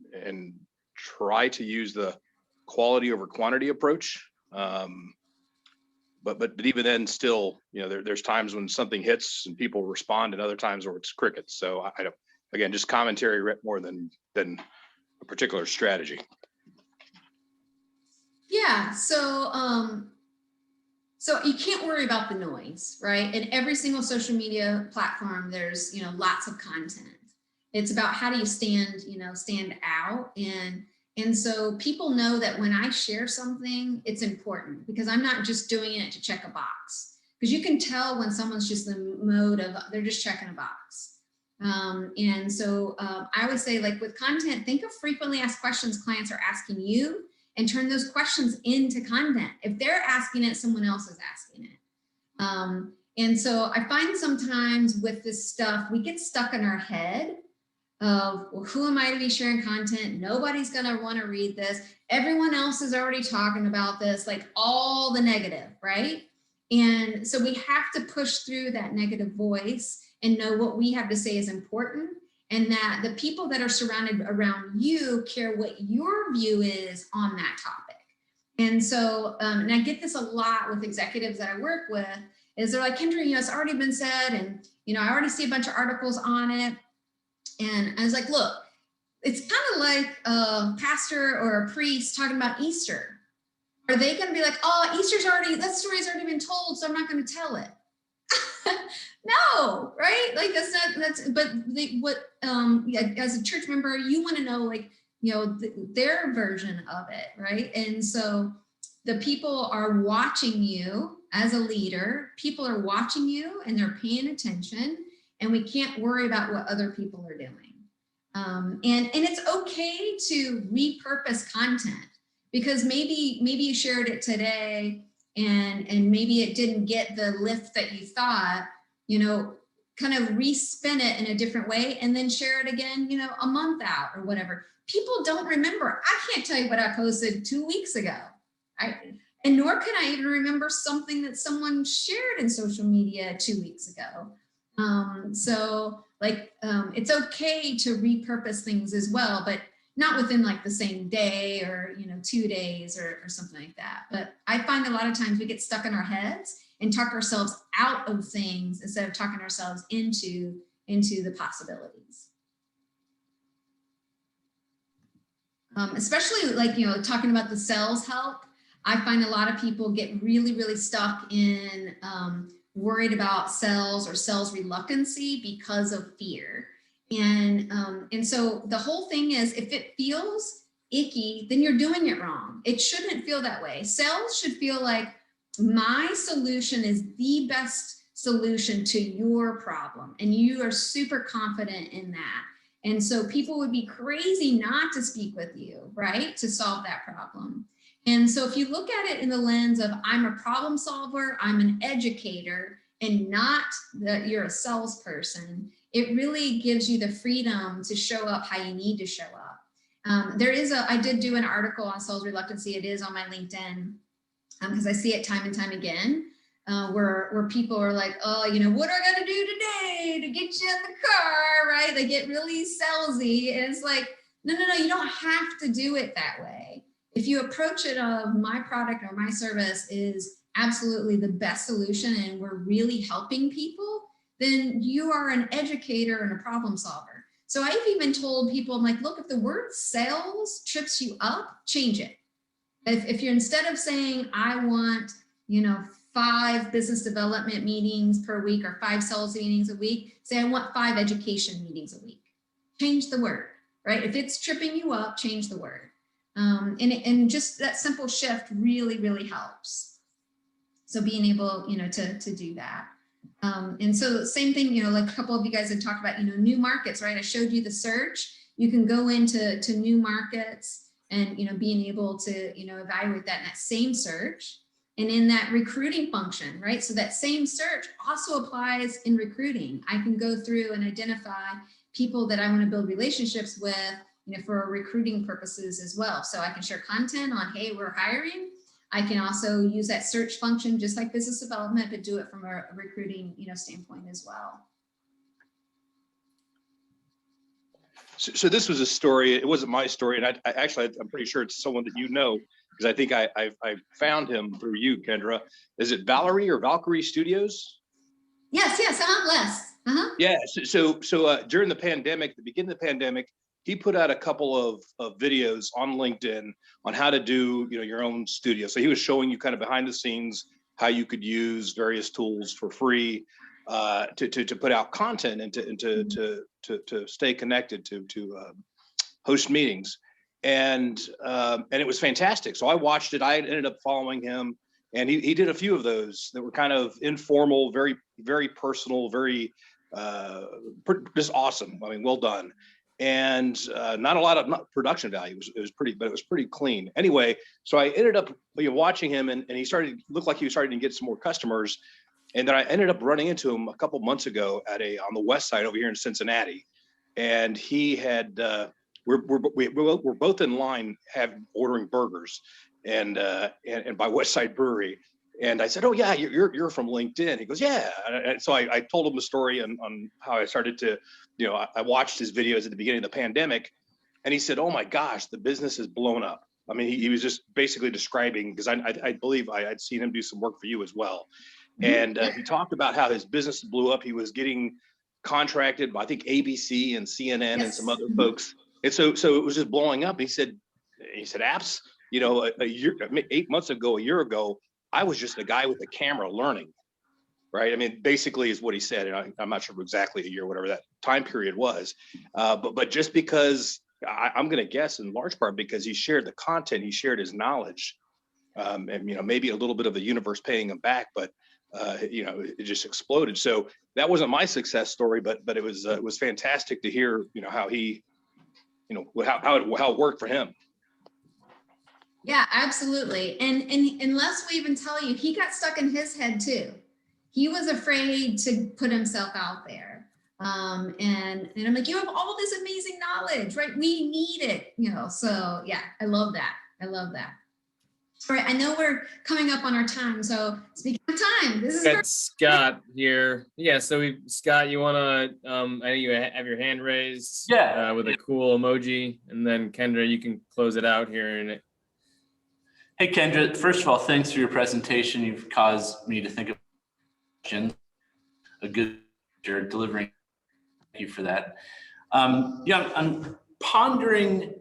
try to use the quality over quantity approach. But even then, still, there's times when something hits and people respond, and other times where it's crickets. So I don't. Again, just commentary more than a particular strategy. Yeah, so you can't worry about the noise, right? In every single social media platform, there's lots of content. It's about how do you stand out, and so people know that when I share something, it's important because I'm not just doing it to check a box. Because you can tell when someone's just in the mode of they're just checking a box. And so I would say, like with content, think of frequently asked questions clients are asking you and turn those questions into content. If they're asking it, someone else is asking it. And so I find sometimes with this stuff, we get stuck in our head of, well, who am I to be sharing content? Nobody's going to want to read this. Everyone else is already talking about this, like all the negative, right? And so we have to push through that negative voice and know what we have to say is important, and that the people that are surrounded around you care what your view is on that topic. And so, and I get this a lot with executives that I work with, is they're like, Kendra, it's already been said, and I already see a bunch of articles on it. And I was like, look, it's kind of like a pastor or a priest talking about Easter. Are they going to be like, oh, that story's already been told, so I'm not going to tell it? No, right? Like as a church member, you want to know, their version of it, right? And so the people are watching you as a leader. People are watching you and they're paying attention, and we can't worry about what other people are doing. And it's okay to repurpose content, because maybe you shared it today and maybe it didn't get the lift that you thought. Kind of respin it in a different way and then share it again, a month out or whatever. People don't remember. I can't tell you what I posted 2 weeks ago. And nor can I even remember something that someone shared in social media 2 weeks ago. It's okay to repurpose things as well, but not within like the same day or 2 days or something like that. But I find a lot of times we get stuck in our heads and talk ourselves out of things instead of talking ourselves into the possibilities. Especially talking about the sales help, I find a lot of people get really, really stuck in worried about sales or sales reluctancy because of fear. And so the whole thing is, if it feels icky, then you're doing it wrong. It shouldn't feel that way. Sales should feel like my solution is the best solution to your problem, and you are super confident in that. And so people would be crazy not to speak with you, right, to solve that problem. And so if you look at it in the lens of I'm a problem solver, I'm an educator, and not that you're a salesperson, it really gives you the freedom to show up how you need to show up. I did do an article on sales reluctancy. It is on my LinkedIn, because I see it time and time again, where people are like, oh, what are I gonna do today to get you in the car, right? They get really salesy, and it's like, no, you don't have to do it that way. If you approach it of my product or my service is absolutely the best solution and we're really helping people, then you are an educator and a problem solver. So I've even told people, I'm like, look, if the word sales trips you up, change it. If you're, instead of saying, I want, 5 business development meetings per week or 5 sales meetings a week, say, I want 5 education meetings a week. Change the word, right? If it's tripping you up, change the word. And just that simple shift really, really helps. So being able, to do that. And so same thing, like a couple of you guys had talked about, new markets, right? I showed you the search. You can go into new markets and, being able to, evaluate that in that same search. And in that recruiting function, right? So that same search also applies in recruiting. I can go through and identify people that I want to build relationships with, for recruiting purposes as well. So I can share content on, hey, we're hiring. I can also use that search function just like business development, but do it from a recruiting, standpoint as well. So this was a story. It wasn't my story, and I'm pretty sure it's someone that because I think I found him through you, Kendra. Is it Valerie or Valkyrie Studios? Yes, Les. Yeah. So during the pandemic, the beginning of the pandemic, he put out a couple of videos on LinkedIn on how to do your own studio. So he was showing you kind of behind the scenes how you could use various tools for free to put out content and to stay connected to host meetings. And it was fantastic. So I watched it. I ended up following him, and he did a few of those that were kind of informal, very, very personal, very just awesome. I mean, well done. And not a lot of production value. It was pretty clean. Anyway, so I ended up watching him, and he looked like he was starting to get some more customers. And then I ended up running into him a couple months ago on the west side over here in Cincinnati, and he had we're both in line ordering burgers, and by West Side Brewery. And I said, "Oh yeah, you're from LinkedIn." He goes, "Yeah." And so I told him the story on how I started to, I watched his videos at the beginning of the pandemic, and he said, "Oh my gosh, the business has blown up." I mean, he was just basically describing, because I believe I'd seen him do some work for you as well. And he talked about how his business blew up. He was getting contracted by, I think, ABC and CNN and some other folks. And so it was just blowing up. He said, "Apps, a year, 8 months ago, a year ago, I was just a guy with a camera learning." Right. I mean, basically is what he said. And I'm not sure exactly a year, whatever that time period was. But just because I'm going to guess in large part because he shared the content, he shared his knowledge, and, maybe a little bit of the universe paying him back, but it just exploded. So that wasn't my success story, but it was fantastic to hear, how he, how it worked for him. Yeah, absolutely. And Les will even tell you, he got stuck in his head too. He was afraid to put himself out there. And I'm like, you have all this amazing knowledge, right? We need it, so yeah, I love that. All right, I know we're coming up on our time. So speaking of time, this is got Scott here. Yeah, so Scott, you want to, I know you have your hand raised. Yeah. With a cool emoji. And then Kendra, you can close it out here. Hey, Kendra, first of all, thanks for your presentation. You've caused me to think of a good you're delivering. Thank you for that. I'm pondering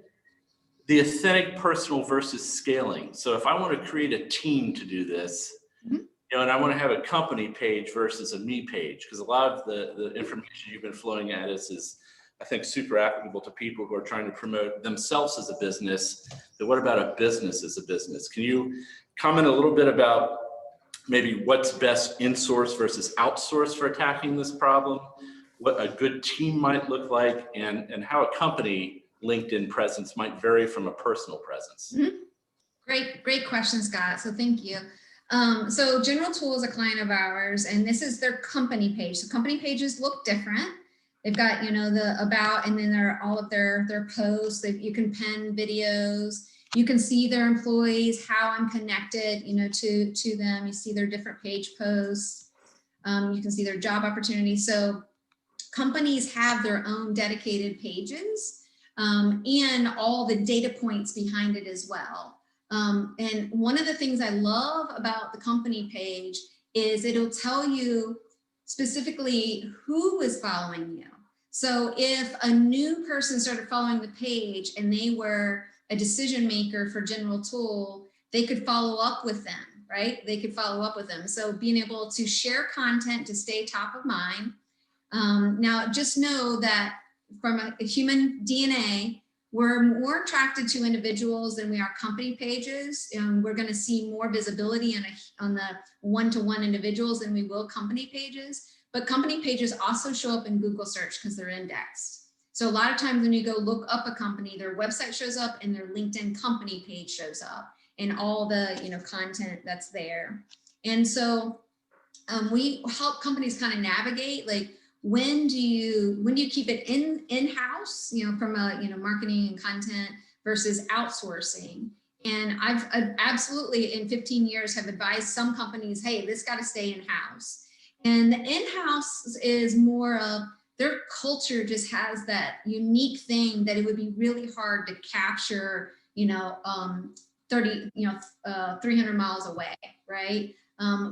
the authentic personal versus scaling. So if I want to create a team to do this, and I want to have a company page versus a me page, because a lot of the information you've been flowing at us is, I think, super applicable to people who are trying to promote themselves as a business. But what about a business as a business? Can you comment a little bit about maybe what's best in-source versus outsource for attacking this problem, what a good team might look like, and how a company LinkedIn presence might vary from a personal presence? Great question, Scott. So thank you. So General Tool is a client of ours, and this is their company page. So company pages look different. They've got, the about, and then there are all of their posts. You can pin videos. You can see their employees, how I'm connected, to them. You see their different page posts. You can see their job opportunities. So companies have their own dedicated pages, and all the data points behind it as well. And one of the things I love about the company page is it'll tell you specifically who is following you. So if a new person started following the page and they were a decision maker for General Tool, they could follow up with them, right? They could follow up with them. So being able to share content to stay top of mind. Now, just know that from a human DNA, we're more attracted to individuals than we are company pages. We're going to see more visibility on the one-to-one individuals than we will company pages. But company pages also show up in Google search because they're indexed. So a lot of times when you go look up a company, their website shows up and their LinkedIn company page shows up and all the content that's there. And so we help companies kind of navigate, like, when do you keep it in-house, from a marketing and content versus outsourcing. And I've absolutely in 15 years have advised some companies, hey, this got to stay in-house. And the in-house is more of their culture just has that unique thing that it would be really hard to capture, 300 miles away, right?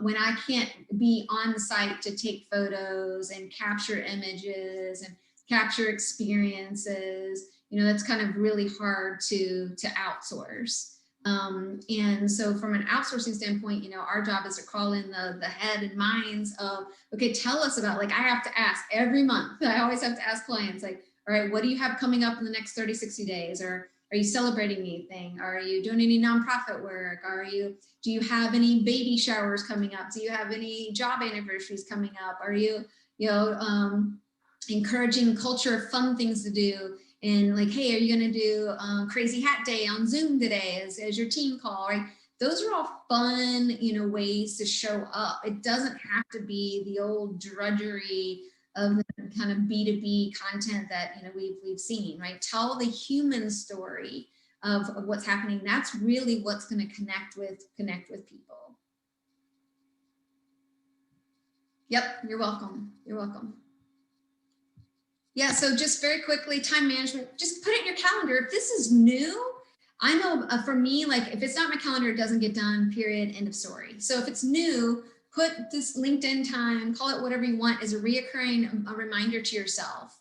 When I can't be on site to take photos and capture images and capture experiences, that's kind of really hard to outsource. And so from an outsourcing standpoint, our job is to call in the head and minds of, okay, tell us about, like, I have to ask every month. I always have to ask clients, like, all right, what do you have coming up in the next 30, 60 days? Or are you celebrating anything? Are you doing any nonprofit work? Do you have any baby showers coming up? Do you have any job anniversaries coming up? Are you, encouraging culture of fun things to do? And like, hey, are you going to do crazy hat day on Zoom today as your team call, right? Those are all fun, ways to show up. It doesn't have to be the old drudgery of the kind of B2B content that, we've seen, right? Tell the human story of what's happening. That's really what's going to connect with people. Yep. You're welcome. You're welcome. Yeah, so just very quickly, time management, just put it in your calendar. If this is new, I know for me, like, if it's not my calendar, it doesn't get done, period, end of story. So if it's new, put this LinkedIn time, call it whatever you want, as a reoccurring reminder to yourself.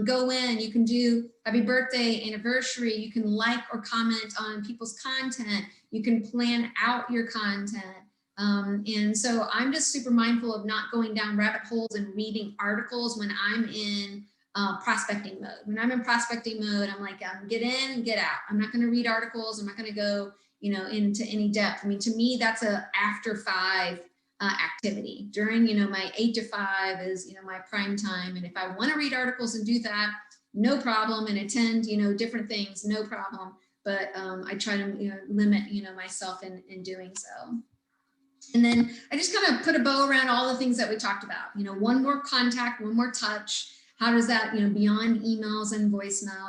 Go in, you can do happy birthday, anniversary, you can like or comment on people's content, you can plan out your content. And so I'm just super mindful of not going down rabbit holes and reading articles when I'm in prospecting mode. When I'm in prospecting mode, I'm like, get in and get out. I'm not going to read articles. I'm not going to go, into any depth. I mean, to me, that's a after 5 activity. During, my 8 to 5 is, my prime time. And if I want to read articles and do that, no problem, and attend, different things, no problem. But I try to, limit, myself in doing so. And then I just kind of put a bow around all the things that we talked about. One more contact, one more touch. How does that, beyond emails and voicemail,